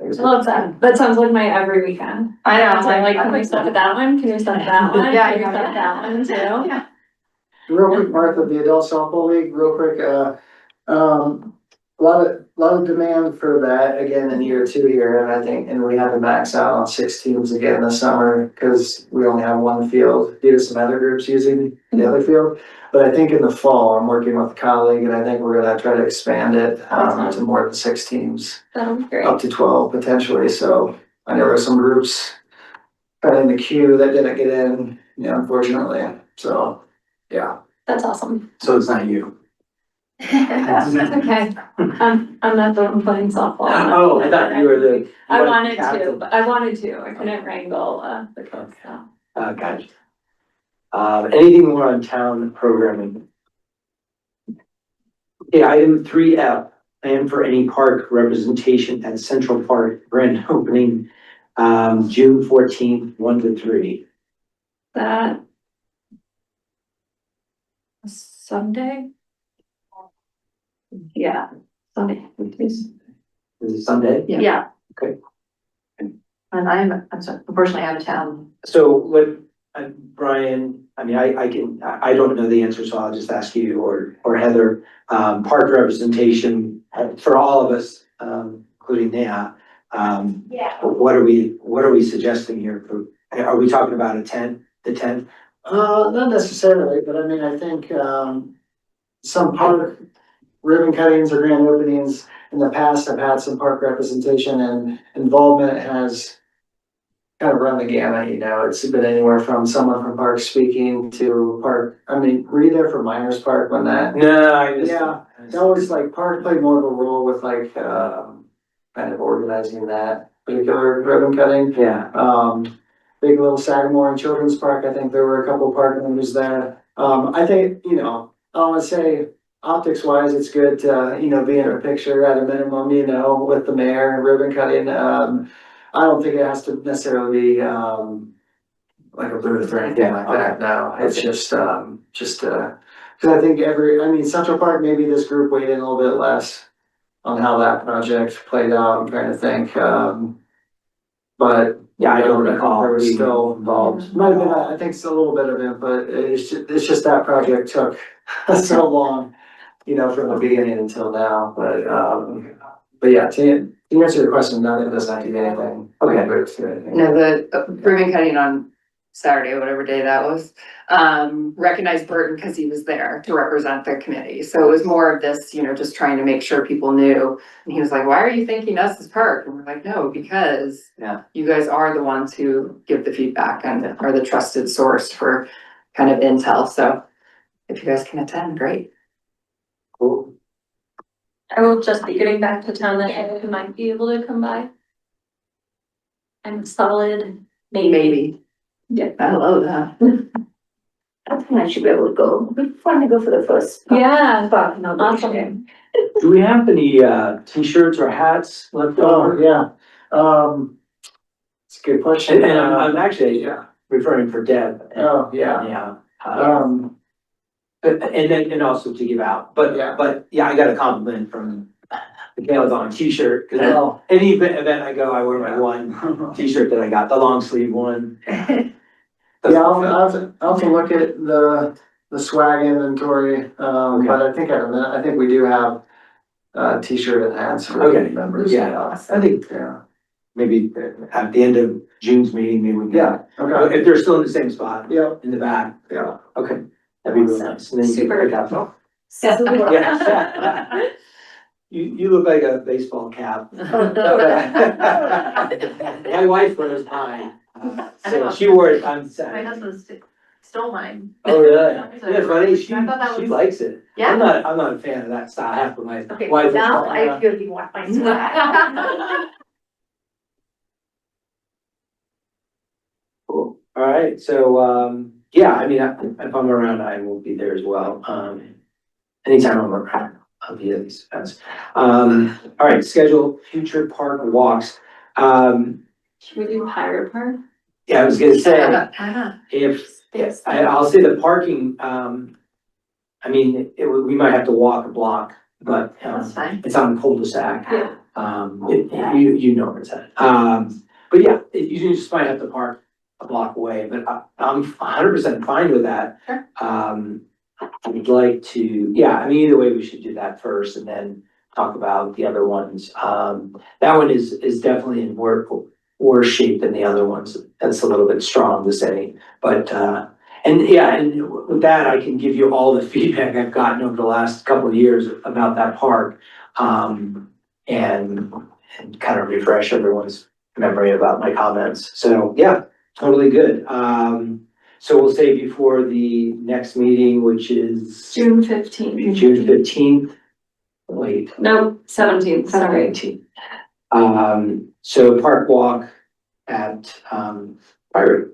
love that. That sounds like my every weekend. I know. It's like, can we stop at that one? Can we stop at that one? Yeah, Can we yeah, stop at that one too? Yeah. Real quick, Martha, the adult softball league, real quick, a lot of demand for that again in year 2 here, and I think, and we have to max out on 6 teams again this summer, cause we only have one field due to some other groups using the other field. But I think in the fall, I'm working with a colleague and I think we're gonna try to expand it, to more than 6 teams, Sounds great. up to 12 potentially, so I know there's some groups kind of in the queue that didn't get in, you know, unfortunately, so, yeah. That's awesome. So it's not you. Okay, I'm not the one playing softball. Oh, I thought you were the. I wanted to, captain. but I wanted to, I couldn't wrangle, the kids, so. Gotcha. Anything more on town programming? Okay, item 3F, plan for any park representation at Central Park grand opening, June 14th, 1 to 3. That. Sunday? Yeah, Sunday, please. Is it Sunday? Yeah. And I'm sorry, unfortunately out of town. So what, Brian, I mean, I don't know the answer, so I'll just ask you or Heather, park representation for all of us, including Naya. What are we suggesting here for, are we talking about the 10th? Not necessarily, but I mean, I think, some park ribbon cuttings or grand openings in the past have had some park representation, and involvement has kind of run the gamut, you know, it's been anywhere from someone from Park speaking to Park, I mean, were you there for Miners Park when that? No, I just. Yeah, that was like, Park played more of a role with like, kind of organizing that particular ribbon cutting. Yeah, Big Little Sagamore and Children's Park, I think there were a couple of park members there. I think, you know, I don't wanna say optics wise, it's good to, you know, be in a picture at a minimum, you know, with the mayor and ribbon cutting. I don't think it has to necessarily be, like a booth or anything like that, no, it's just, cause I think I mean, Central Park, maybe this group weighed in a little bit less on how that project played out, I'm trying to think, but. yeah, I don't There recall was being still involved. might have been, I think it's a little bit of input, it's just that project took so long, you know, from the beginning until now, but yeah, to answer your question, no, it doesn't have to be anything. Okay. No, the ribbon cutting on Saturday, whatever day that was, recognized Burton because he was there to represent the committee. So it was more of this, you know, just trying to make sure people knew. And he was like, why are you thanking us as Park? And we're like, no, because you guys are the ones who give the feedback and are the trusted source for kind of intel. So if you guys can attend, great. Cool. I will just be getting back to town that I might be able to come by. I'm solid, maybe. Yeah. I love that. I think I should be able to go. It'd be fun to go for the first. Yeah, But no, awesome. Do we have any, t-shirts or hats left Oh, over? yeah, it's a good question. And I'm actually Yeah, referring for Deb. oh, yeah, Yeah. And then, and also to give out, but yeah, I got a compliment from Michaela's on a t-shirt, cause oh, any event I go, I wear my one t-shirt that I got, the long sleeve one. yeah, I'll have to look at the swag inventory, but I think we do have t-shirt and hats for Okay. members. Yeah, I think, Yeah, maybe at the end of June's meeting, maybe we can. yeah, okay, If they're still in the same spot, yeah, in the back, yeah. okay, that'd be really nice. And then you can Super. pick up. Yeah. You look like a baseball cap. My wife wears mine, so she wore it on My Saturday. husband stole mine. Oh, really? Yeah, it's funny, I thought that she was- likes it. Yeah? I'm not a fan of that style, half of my Okay, wife. now I feel you want my swag. Cool. All right, so, yeah, I mean, if I'm around, I will be there as well. Anytime I'm around, I'll be at these events. All right, schedule future park walks. Should we do Pirate Park? Yeah, I was gonna say, Why not? I'll say the parking, I mean, we might have to walk a block, but, That's fine. it's on cul-de-sac. Yeah. You know where it's at. But yeah, you just might have to park a block away, but I'm 100% fine with that. Sure. I would like to, yeah, I mean, either way, we should do that first and then talk about the other ones. That one is definitely in worse shape than the other ones. That's a little bit strong to say, but, and yeah, and with that, I can give you all the feedback I've gotten over the last couple of years about that park. And kind of refresh everyone's memory about my comments. So yeah, totally good. So we'll say before the next meeting, which is June 15th. June 15th. Wait, No, 17th, sorry. So Park Walk at, Pirate.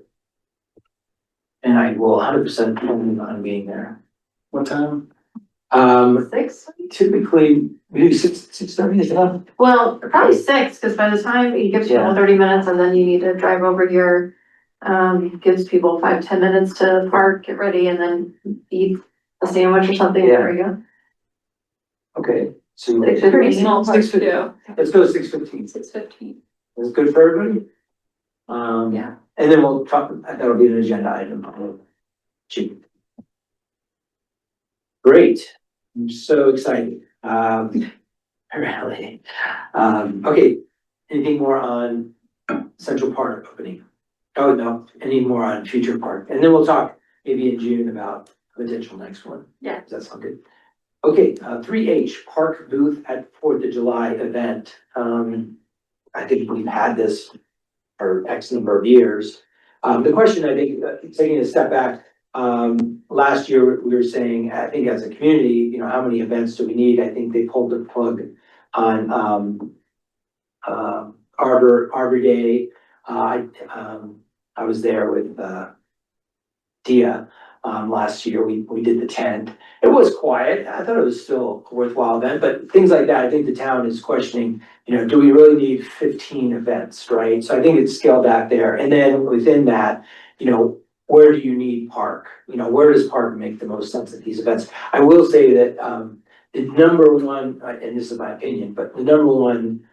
And I will 100% plan on being there. What time? Six? Typically, we do 6:30, is that? Well, probably six, because by the time it gives people Yeah. 30 minutes and then you need to drive over here. Gives people 5-10 minutes to park, get ready, and then eat a sandwich or something. Yeah. There you go. Okay, so It's Pretty small park 6:15. too. Let's go 6:15. 6:15. That's good for everybody? Yeah. And then we'll talk, that'll be an agenda item. Gee. Great, I'm so excited, really. Okay, anything more on Central Park opening? Oh, no, any more on future park, and then we'll talk maybe in June about potential next one. Yeah. Does that sound good? Okay, 3H, Park Booth at 4th of July event. I think we've had this for X number of years. The question, I think, taking a step back, last year we were saying, I think as a community, you know, how many events do we need? I think they pulled the plug on, Arbor Day. I was there with, Dia, last year. We did the tent. It was quiet. I thought it was still a worthwhile event, but things like that, I think the town is questioning, you know, do we really need 15 events, right? So I think it's scaled back there. And then within that, you know, where do you need Park? You know, where does Park make the most sense at these events? I will say that, the number one, and this is my opinion, but the number one,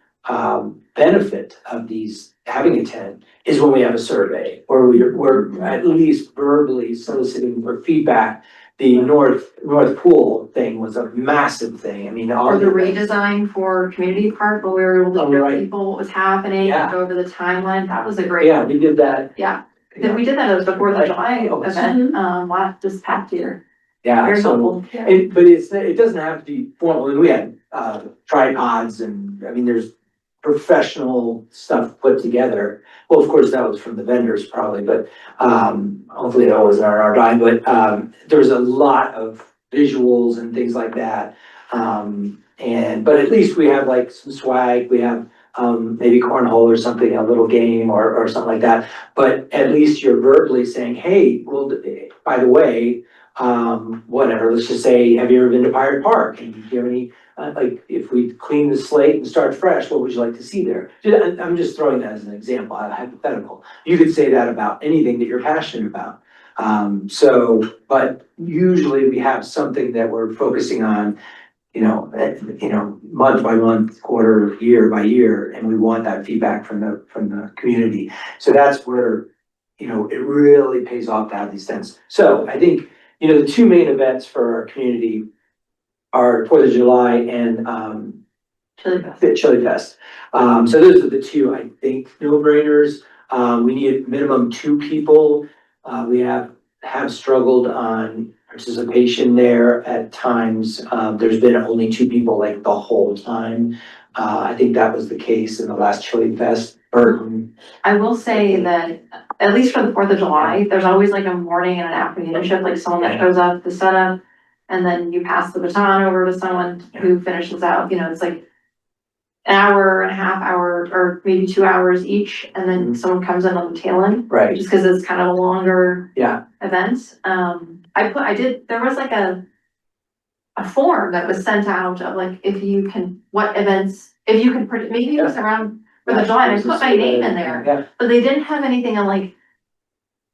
benefit of these having a tent is when we have a survey, or we're at least verbally soliciting for feedback. The North Pool thing was a massive thing. I mean, all Or the the redesign for community park, where we were able to Oh, show right. people what was happening, Yeah. go over the timeline. That was a great. Yeah, we did that. Yeah. Then we did that as the 4th of July Oh, event, this past year. Yeah, Very so, helpful. but it doesn't have to be formal, and we had, tripods and, I mean, there's professional stuff put together. Well, of course, that was from the vendors probably, but, hopefully that wasn't on our dime, but, there was a lot of visuals and things like that. But at least we have like some swag, we have, maybe cornhole or something, a little game or something like that. But at least you're verbally saying, hey, well, by the way, whatever, let's just say, have you ever been to Pirate Park? And do you have any, like, if we clean the slate and start fresh, what would you like to see there? I'm just throwing that as an example, a hypothetical. You could say that about anything that you're passionate about. But usually we have something that we're focusing on, you know, month by month, quarter, year by year, and we want that feedback from the community. So that's where, you know, it really pays off to have these things. So I think, you know, the two main events for our community are 4th of July and, Chili Fest. the Chili Fest. So those are the two, I think, no-brainers. We need minimum 2 people. We have struggled on participation there at times. There's been only 2 people like the whole time. I think that was the case in the last Chili Fest. Burton. I will say that, at least for the 4th of July, there's always like a morning and an afternoon shift, like someone that shows up to set up. And then you pass the baton over to someone who finishes out, you know, it's like an hour and a half hour, or maybe 2 hours each, and then someone comes in on the tail end. Right. Just because it's kind of a longer. Yeah. Event. There was like a form that was sent out of like, if you can, what events, if you can, maybe it was around for the July, and I put my name in there. Yeah. But they didn't have anything on like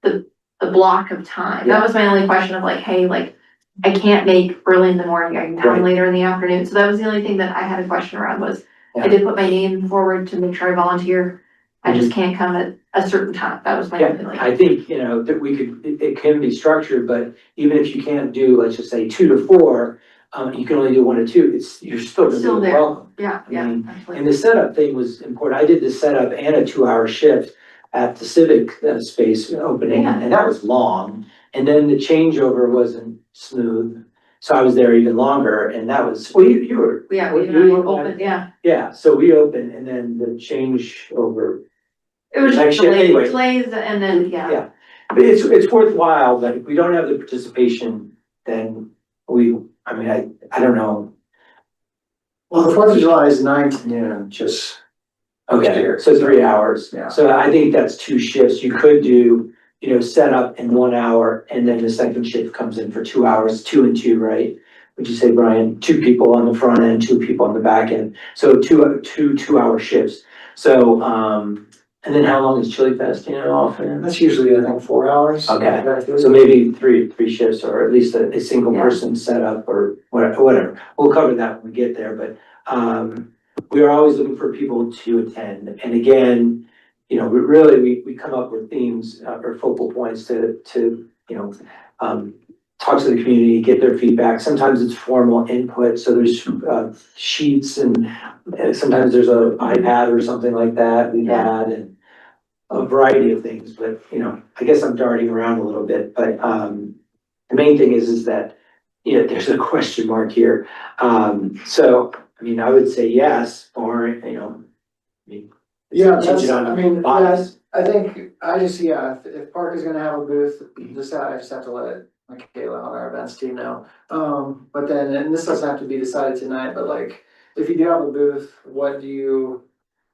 the block of time. That was my only question of like, hey, like, I can't make early in the morning, I can come Right. later in the afternoon. So that was the only thing that I had a question around was, Yeah. I did put my name forward to make sure I volunteer. I just can't come at a certain time. That was my only like. I think, you know, that we could, it can be structured, but even if you can't do, let's just say 2 to 4, you can only do 1 to 2, you're still gonna Still be there. welcome. Yeah, And absolutely. the setup thing was important. I did the setup and a 2-hour shift at the civic space opening, Yeah. and that was long. And then the changeover wasn't smooth, so I was there even longer, and that was, well, you were. Yeah, we you were- opened, yeah. Yeah, so we opened, and then the changeover. It was Like just shit, anyway. delays and then, yeah. But it's worthwhile, but if we don't have the participation, then I don't know. Well, the 4th of July is 9 to noon, just. Okay, so 3 hours. Yeah. So I think that's 2 shifts. You could do, set up in 1 hour and then the second shift comes in for 2 hours, 2 and 2, right? Would you say, Brian, 2 people on the front end, 2 people on the back end? So two 2-hour shifts. So, and then how long is Chili Fest, often? That's usually, I think, 4 hours. Okay, so maybe three shifts or at least a single Yeah. person setup or whatever. We'll cover that when we get there, but, we are always looking for people to attend. And again, we come up with themes or focal points to, talk to the community, get their feedback. Sometimes it's formal input, so there's, sheets and sometimes there's a iPad or something like that we've had and a variety of things, but, I guess I'm darting around a little bit, but, the main thing is that, there's a question mark here. So, I would say yes, or, Yeah, contingent on I mean, bias. I think, if Park is gonna have a booth, I just have to let Michaela on our events team know. But then, and this doesn't have to be decided tonight, but like, if you do have a booth, what do you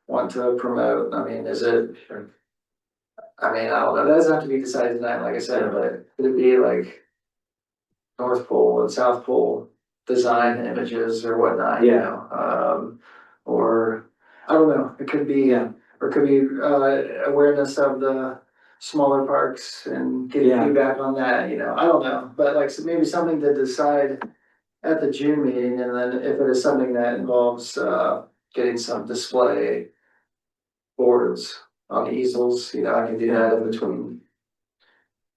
want to promote? I mean, is it? I don't know, that doesn't have to be decided tonight, like I said, but could it be like North Pole and South Pole design images or whatnot, or, I don't know, it could be, or it could be, awareness of the smaller parks and getting Yeah. feedback on that, I don't know, but like, so maybe something to decide at the June meeting, and then if it is something that involves, getting some display boards on easels, I can do that in between.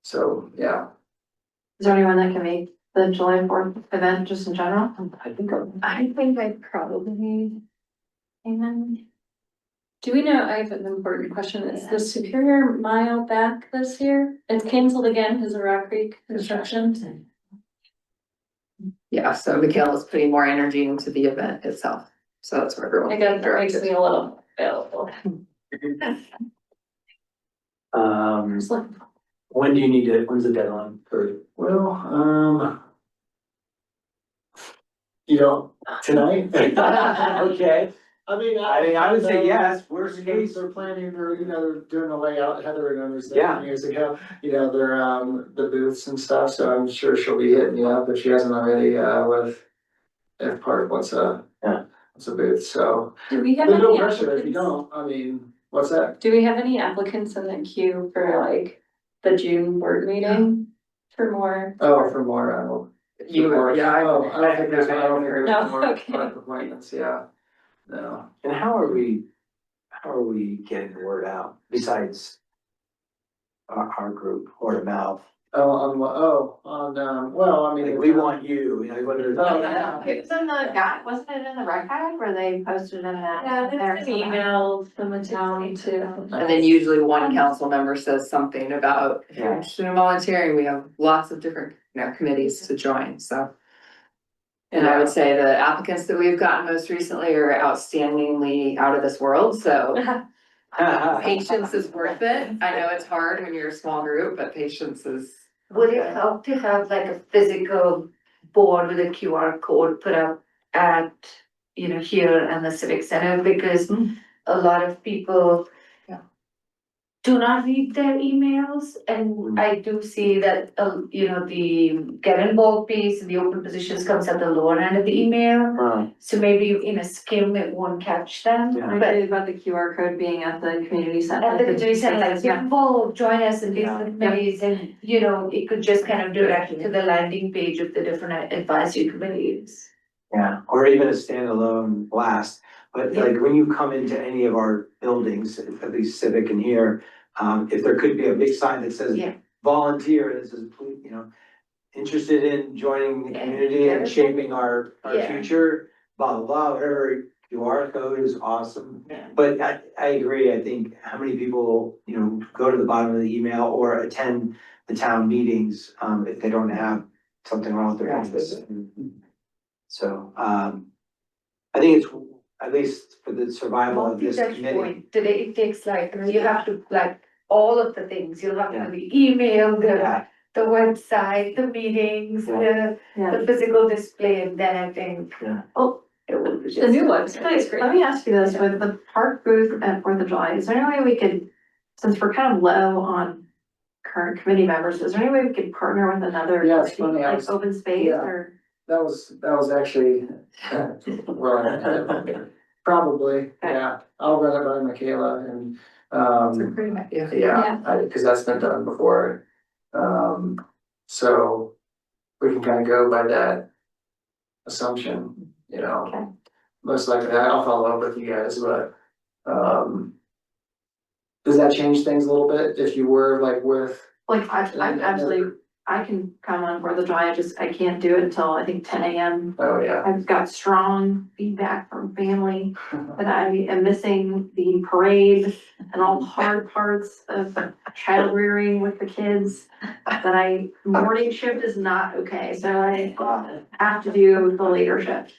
So, yeah. Is there anyone that can make the July 4th event just in general? I think I'd probably. Amen. Do we know, I have an important question, is the Superior Mile back this year? It's canceled again because of Rock Creek construction? Yeah, so Michaela's putting more energy into the event itself, so that's where everyone. I guess that makes me a little available. when's the deadline for? Well, tonight? Okay, I would say yes, worst case. They're planning, they're doing the layout, Heather remembers that Yeah. years ago, they're, the booths and stuff, so I'm sure she'll be hitting you up if she hasn't already, with F Park, what's a booth, so. Do we have There's no any pressure if you applicants? don't, what's that? Do we have any applicants in the queue for like the June board meeting for more? Oh, for more, Yeah. Oh, I don't think there's No, more okay. Park appointments, yeah, no. And how are we getting the word out besides our group, word of mouth? Like, We want you, whether. Oh, yeah. It was in the guide, wasn't it in the rec guide where they posted in that? Yeah, there's an email from the town too. And then usually one council member says something about, if you're Yeah. interested in volunteering, we have lots of different, committees to join, so. And I would say the applicants that we've gotten most recently are outstandingly out of this world, so patience is worth it. I know it's hard when you're a small group, but patience is. Would it help to have like a physical board with a QR code put up at, here in the Civic Center, because a lot of people do not read their emails, and I do see that, the get involved piece and the open positions comes at the lower end of the email. So maybe in a skim, it won't catch them, Yeah. I but read about the QR code being at the community center. at the community center, like, get involved, join us in these Yeah. committees, and, it could just kind of direct you to the landing page of the different advisory committees. Yeah, or even a standalone blast, but like when you come into any of our buildings, at least Civic and here, if there could be a big sign that says Yeah. volunteer, and it says, please, interested in joining the Yeah. community and shaping our Yeah. future, blah, blah, blah, whatever QR code is awesome. Yeah. But I agree, I think how many people, go to the bottom of the email or attend the town meetings, if they don't have something wrong with their office. So, I think it's, at least for the survival of this committee. Today it takes like, you have to like all of the things, you'll have the email, Yeah, the website, the meetings, the physical display, and then I think. Yeah. Oh, it would be The new just. website is great. let me ask you this, with the park booth at Fourth of July, is there any way we could, since we're kind of low on current committee members, is there any way we could partner with another? Yeah, it's funny, I Like was- open space yeah. or? That was actually, well, probably, yeah, I'll run it by Michaela and, yeah, cause that's been done before. So we can kind of go by that assumption, you know. Okay. Most likely, I'll follow up with you guys, but, does that change things a little bit if you were like with? Like, I actually, I can come on Fourth of July, I can't do it until I think 10 AM. Oh, yeah. I've got strong feedback from family that I am missing the parade and all the hard parts of child rearing with the kids. Morning shift is not okay, so I have to do the later shift.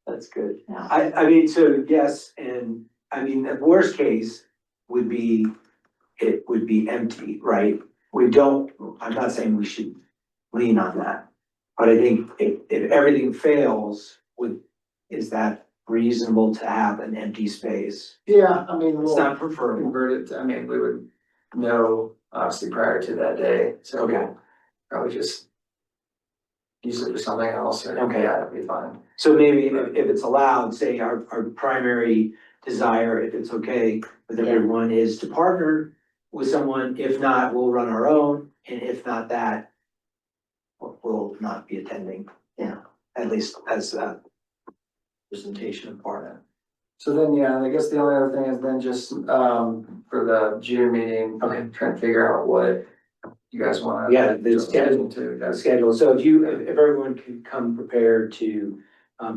that's good. Yeah. I mean, so yes, and I mean, the worst case would be, it would be empty, right? We don't, I'm not saying we should lean on that. But I think if everything fails, is that reasonable to have an empty space? Yeah, I mean, It's we'll not preferable. convert it, I mean, we would know obviously prior to that day, so Okay. we'll probably just use it for something else, or, Okay. yeah, it'd be fine. So maybe if it's allowed, say our primary desire, if it's okay with everyone, is to partner with someone. If not, we'll run our own, and if not that, we'll not be attending, you know, at least as a presentation of part. So then, yeah, I guess the only other thing is then just, for the June meeting, Okay. trying to figure out what you guys wanna. Yeah, the schedule. To, The schedule, so if everyone can come prepared to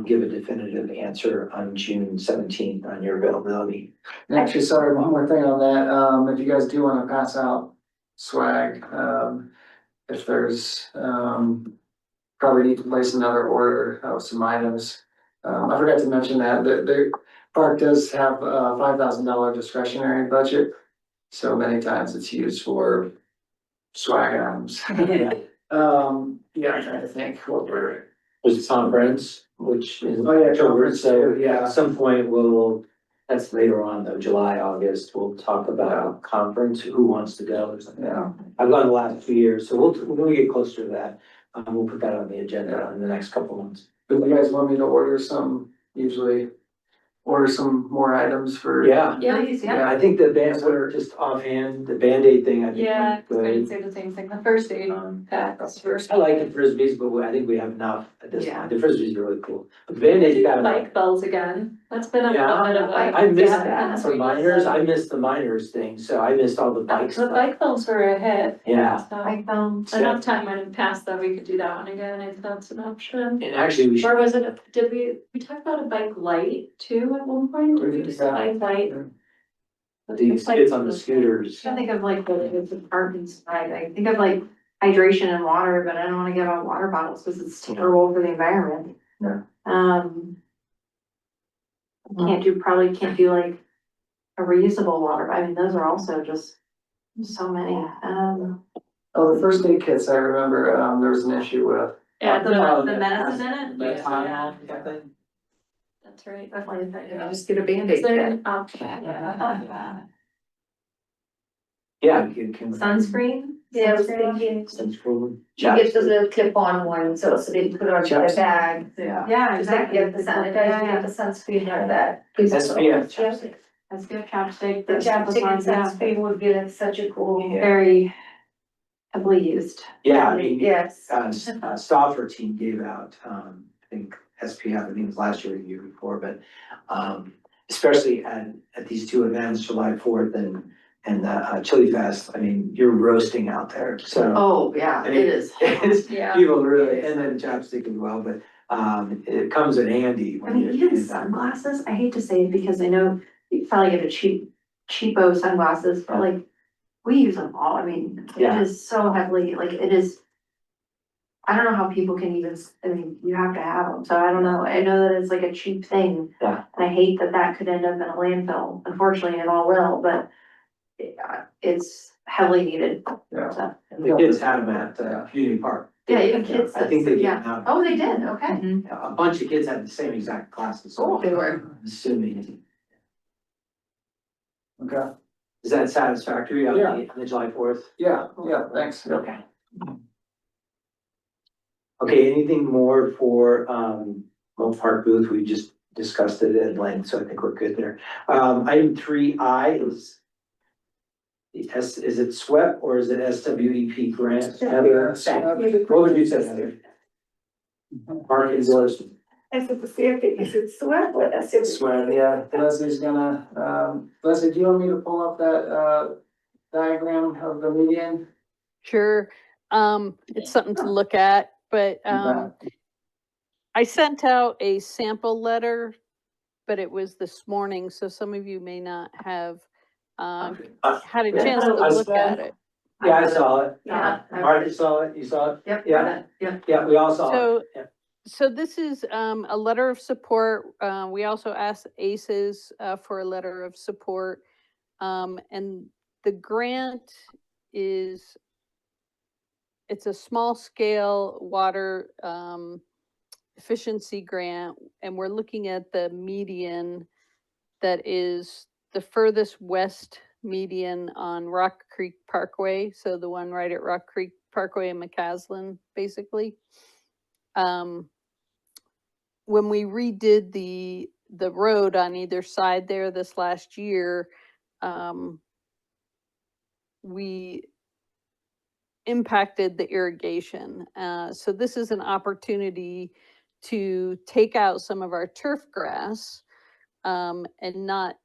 give a definitive answer on June 17th on your availability. And actually, sorry, one more thing on that, if you guys do wanna pass out swag, if there's, probably need to place another order of some items. I forgot to mention that, the park does have a $5,000 discretionary budget. So many times it's used for swag items. Yeah, I'm trying to think what we're. There's a conference, which is. Oh, yeah, October, conference, so too, yeah, yeah. at some point that's later on though, July, August, we'll talk about conference, who wants to go or something. Yeah. I've gone the last 2 years, so when we get closer to that, we'll put that on the agenda in the next couple months. But you guys want me to usually order some more items for? Yeah, Please, yeah. I think the band, just offhand, the Band-Aid thing, I think. Yeah, I was would be gonna good. say the same thing, the first aid packs first. I like the frisbees, but I think we have enough at this Yeah. point. The frisbees are really cool. But the Band-Aid's got. Bike bells again, that's been a Yeah, bit of a. I missed yeah, that for we minors, missed I missed the minors thing, so I missed all the bike The stuff. bike bells were a hit. Yeah, So, I found, enough time went past that we could do that one again, if that's an option. and actually we should, Or was it, did we talk about a bike light too at one point? Did we just a bike light? these kids on the scooters. I think of like the park inside, I think of like hydration and water, but I don't wanna give out water bottles because it's terrible for the environment. Yeah. Probably can't do like a reusable water, I mean, those are also just so many, Oh, the first aid kits, I remember, there was an issue with. Yeah, the medicine in it? Yeah. that's right. Definitely. Just get a Band-Aid Is there kit. an option? Yeah, you can. Sunscreen? Yeah, I was Sunscreen? thinking, Sunscreen. she gets those little clip-on ones, so they put on their Chapstick. bag. Yeah. Yeah, Just like exactly. get the sanitizer, get the sunscreen out of that. SPF. That's good, chapstick. The chapstick and Yeah. sunscreen would be like such a cool. Yeah. Very heavily used. Yeah, I mean, Yes. Stauffer team gave out, I think SPF, I think it was last year or the year before, but, especially at these two events, July 4th and Chili Fest, I mean, you're roasting out there, so. Oh, yeah, I mean, it's- Yeah. People really, and then chapstick as well, but, it comes in handy I when mean, you're. even sunglasses, I hate to say it because I know you probably get a cheapo sunglasses, but like, we use them all, I mean, it Yeah. is so heavily, like, it is. I don't know how people can even, I mean, you have to have them, so I don't know, I know that it's like a cheap thing. Yeah. And I hate that that could end up in a landfill, unfortunately, it all will, but is heavily needed. Yeah. So, And the kids had them at, community park. yeah, even kids. I think they gave Yeah. them out. Oh, they did, okay. A bunch of kids had the same exact classes, so Cool. They were. I'm assuming. Okay, Is that satisfactory on Yeah. on the July 4th? yeah, thanks. Okay. Okay, anything more for, Park booth? We just discussed it at length, so I think we're good there. Item 3I is is it SWEP or is it SWEP grant? Heather, what would you say, Heather? Park endorsement. I said the same thing, is it sweat or that's it? Swear, yeah, Leslie's gonna, Leslie, do you want me to pull up that, diagram of the median? Sure, it's something to look at, but, I sent out a sample letter, but it was this morning, so some of you may not have, had a Yeah. chance to I look saw- at it. Yeah, I saw it. Yeah. Marty saw it, you saw it? Yep. Yeah. Yeah. Yeah, we all saw So, it. Yeah. so this is a letter of support. We also asked ACES for a letter of support. And the grant is, it's a small scale water efficiency grant, and we're looking at the median that is the furthest west median on Rock Creek Parkway, so the one right at Rock Creek Parkway in McCaslin, basically. When we redid the road on either side there this last year, we impacted the irrigation. So this is an opportunity to take out some of our turf grass and not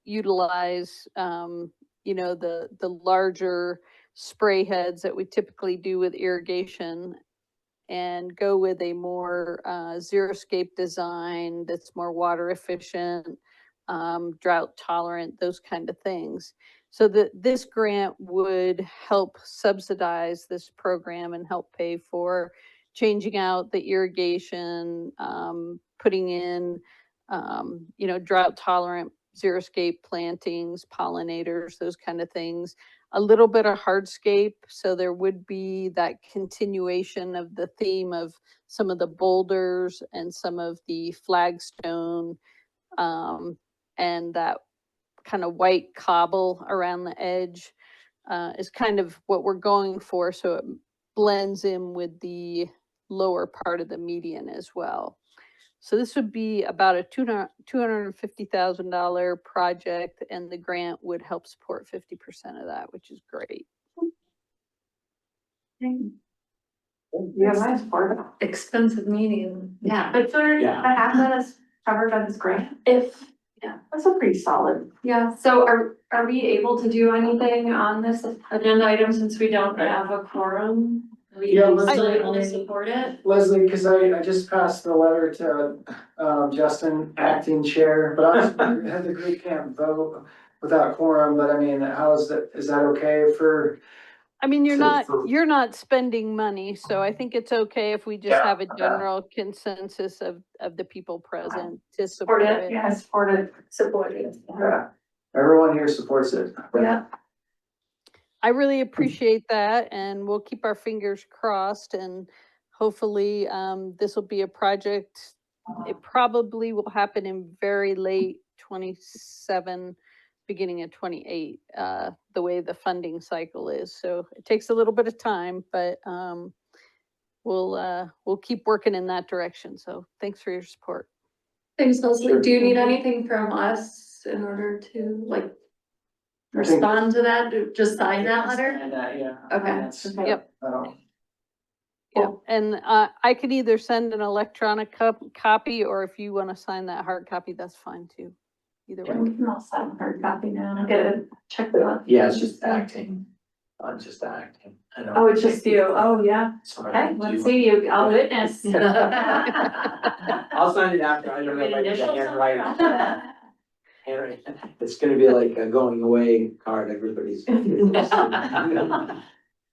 utilize, the larger spray heads that we typically do with irrigation, and go with a more xeriscape design that's more water efficient, drought tolerant, those kind of things. So this grant would help subsidize this program and help pay for changing out the irrigation, putting in, drought tolerant xeriscape plantings, pollinators, those kind of things. A little bit of hardscape, so there would be that continuation of the theme of some of the boulders and some of the flagstone, and that kind of white cobble around the edge is kind of what we're going for, so it blends in with the lower part of the median as well. So this would be about a $250,000 project, and the grant would help support 50% of that, which is great. Yeah, mine's part of it. Expensive medium. Yeah, but so Yeah. the half that is covered by this grant, yeah, that's a pretty solid. Yeah, so are we able to do anything on this agenda item since we don't have a quorum? We Yeah, still let's- able to support it? Leslie, cause I just passed the letter to, Justin, acting chair, but the group can't vote without quorum, but I mean, is that okay for? I mean, So you're not spending money, so I think it's okay if we just Yeah, have a yeah. general consensus of the people present to Support support it, it. yeah, support it. Support it. Yeah, everyone here supports it. Yeah. I really appreciate that, and we'll keep our fingers crossed, and hopefully, this will be a project. It probably will happen in very late 27, beginning of 28, the way the funding cycle is. So it takes a little bit of time, but we'll keep working in that direction. So thanks for your support. Thanks, Leslie. Do you need anything from us in order to like respond to that? Just sign that letter? Yeah. Okay. That's- Yep. Oh, Yeah, and I could either send an electronic copy, or if you want to sign that hard copy, that's fine too. Either way. We can all sign a hard copy now and get it, check it out. Yeah, it's just acting. I'm just acting. I don't- Oh, it's just you, oh, yeah, Sorry, okay, do let's you- see you, I'll witness. I'll sign it after. I don't know if I can handwrite. Handwrite. It's gonna be like a going away card, everybody's.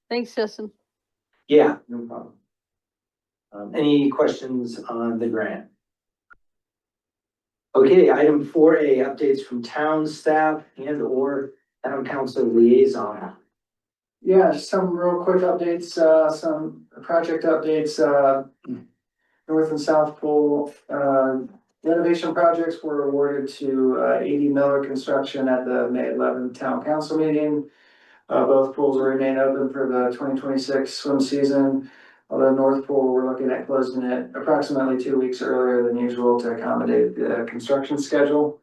Thanks, Justin. Yeah, no problem. Any questions on the grant? Okay, item 4A, updates from town staff and or town council liaison. Yeah, just some real quick updates, some project updates, North and South Pool, renovation projects were awarded to, AD Miller Construction at the May 11th Town Council meeting. Both pools will remain open for the 2026 swim season. Although North Pool, we're looking at closing it approximately 2 weeks earlier than usual to accommodate the construction schedule.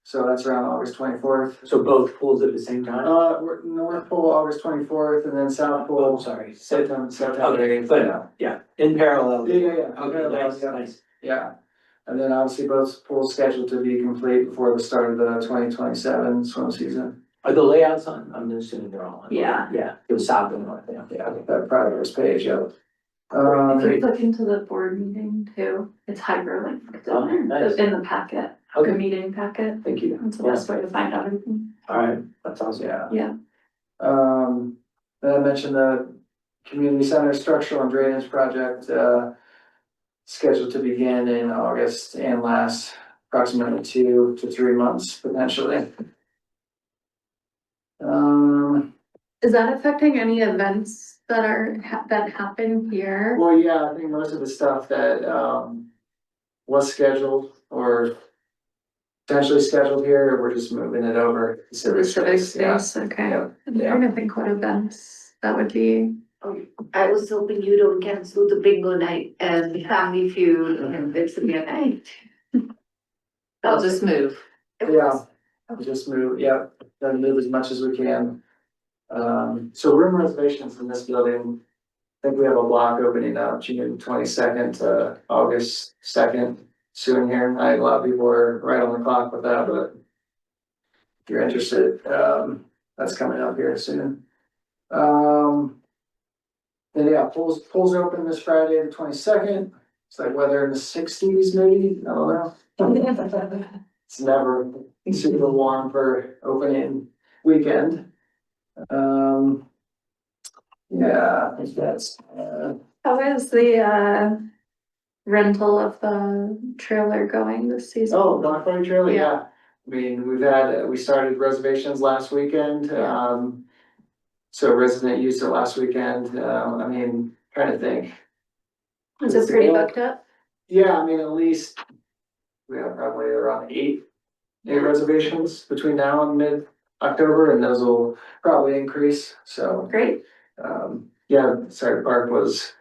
So that's around August 24th. So both pools at the same time? We're North Pool, August 24th, and then South Oh, Pool, sorry. September. Okay, but, yeah, in parallel. Yeah. Okay, nice, Yeah. nice. Yeah, and then obviously both pools scheduled to be complete before the start of the 2027 swim season. Are the layouts on? I'm assuming they're all on. Yeah. Yeah, it was south and north, yeah. Yeah, that progress page, yeah. If you click into the board meeting too, it's hyperlinked Oh, in there, nice. in the packet, the Okay, meeting packet. thank you. That's the best way to find out everything. All right, that's awesome. Yeah. Then I mentioned the community center structural and drainage project, scheduled to begin in August and last approximately 2 to 3 months potentially. Is that affecting any events that are, that happen here? Well, yeah, I think most of the stuff that, was scheduled or potentially scheduled here, we're just moving it over. to To the civic yeah. space, okay. Yeah. I'm trying to think what events that would be. I was hoping you don't cancel the bingo night and the family feud and it's a beer night. I'll just move. Yeah. Just move, yeah, then move as much as we can. So room reservations in this building, I think we have a block opening up June 22nd to August 2nd soon here. A lot of people are right on the clock with that, but if you're interested, that's coming up here soon. And yeah, pools open this Friday, the 22nd. It's like weather in the 60s maybe, I don't know. It's never super warm for opening weekend. Yeah, I think that's, How is the rental of the trailer going this season? oh, Black Friday trailer, Yeah. yeah. I mean, we started reservations last weekend, so resident used it last weekend, I mean, trying to think. Is it pretty booked up? Yeah, I mean, at least we have probably around eight reservations between now and mid-October, and those will probably increase, so. Great. Yeah, sorry, Park was,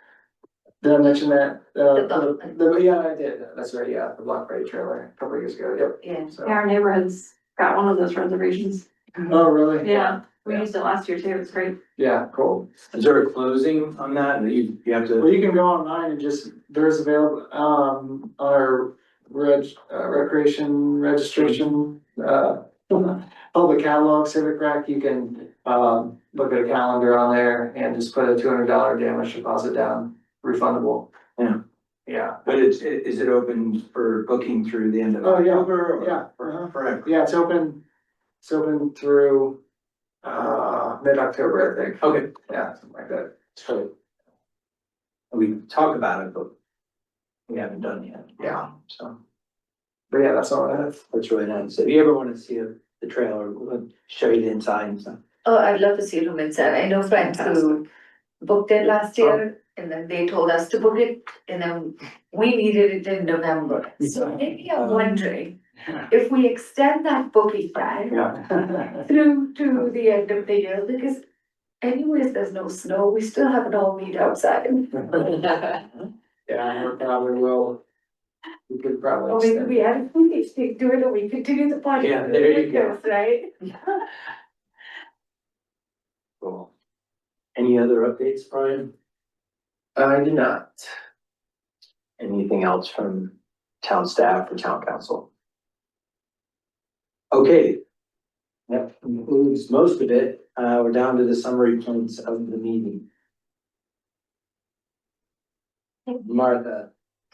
did I mention that? Yeah, I did, that's right, yeah, the Black Friday trailer a couple of years ago, yep. Yeah. So, Yeah, our neighborhood's got one of those reservations. oh, really? Yeah, we used it last year too, it's great. Yeah, cool. Is there a closing on that? You have Well, to, you can go online and just, there's available, on our recreation registration, public catalog, Civic Rec, you can, look at a calendar on there and just put a $200 damage deposit down, refundable. Yeah. Yeah, but is it open for booking through the end of Oh, yeah. October? Or Yeah. Forever? yeah, it's open through, mid-October, I think. Okay, Yeah, something like that. so. We talk about it, but we haven't done it yet. Yeah. So But yeah, that's all I have. that's really nice. If you ever want to see the trailer, we'll show you the inside and stuff. Oh, I'd love to see room inside. I know friends who booked it last year and then they told us to book it and then we needed it in November. So maybe I'm wondering if we extend that booking time Yeah. through to the end of the year, because anyways, there's no snow, we still have it all meet outside. Yeah, we probably will. We could probably. Or maybe extend we add a food tasting to it, or we continue the party. Yeah, there you go. Right? Cool. Any other updates, Brian? I do not. Anything else from town staff or town council? Okay. That concludes most of it. We're down to the summary points of the meeting. Martha,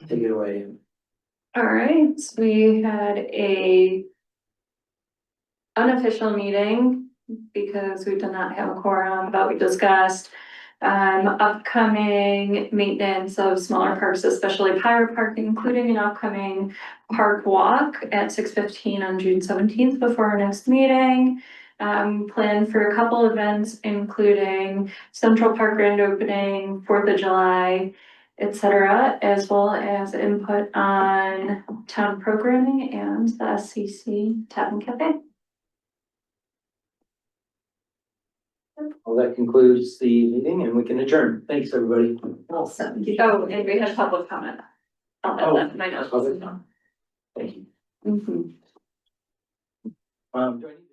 take it away. All right, we had a unofficial meeting because we did not have a quorum, but we discussed upcoming maintenance of smaller parks, especially Pirate Park, including an upcoming park walk at 6:15 on June 17th before our next meeting. Plan for a couple events, including Central Park grand opening, 4th of July, etc., as well as input on town programming and the SCC Tavern Cafe. Well, that concludes the meeting and we can adjourn. Thanks, everybody. Awesome. Oh, and we had public comment. I'll add that in my notes. Public comment. Thank you. Mhm. Joining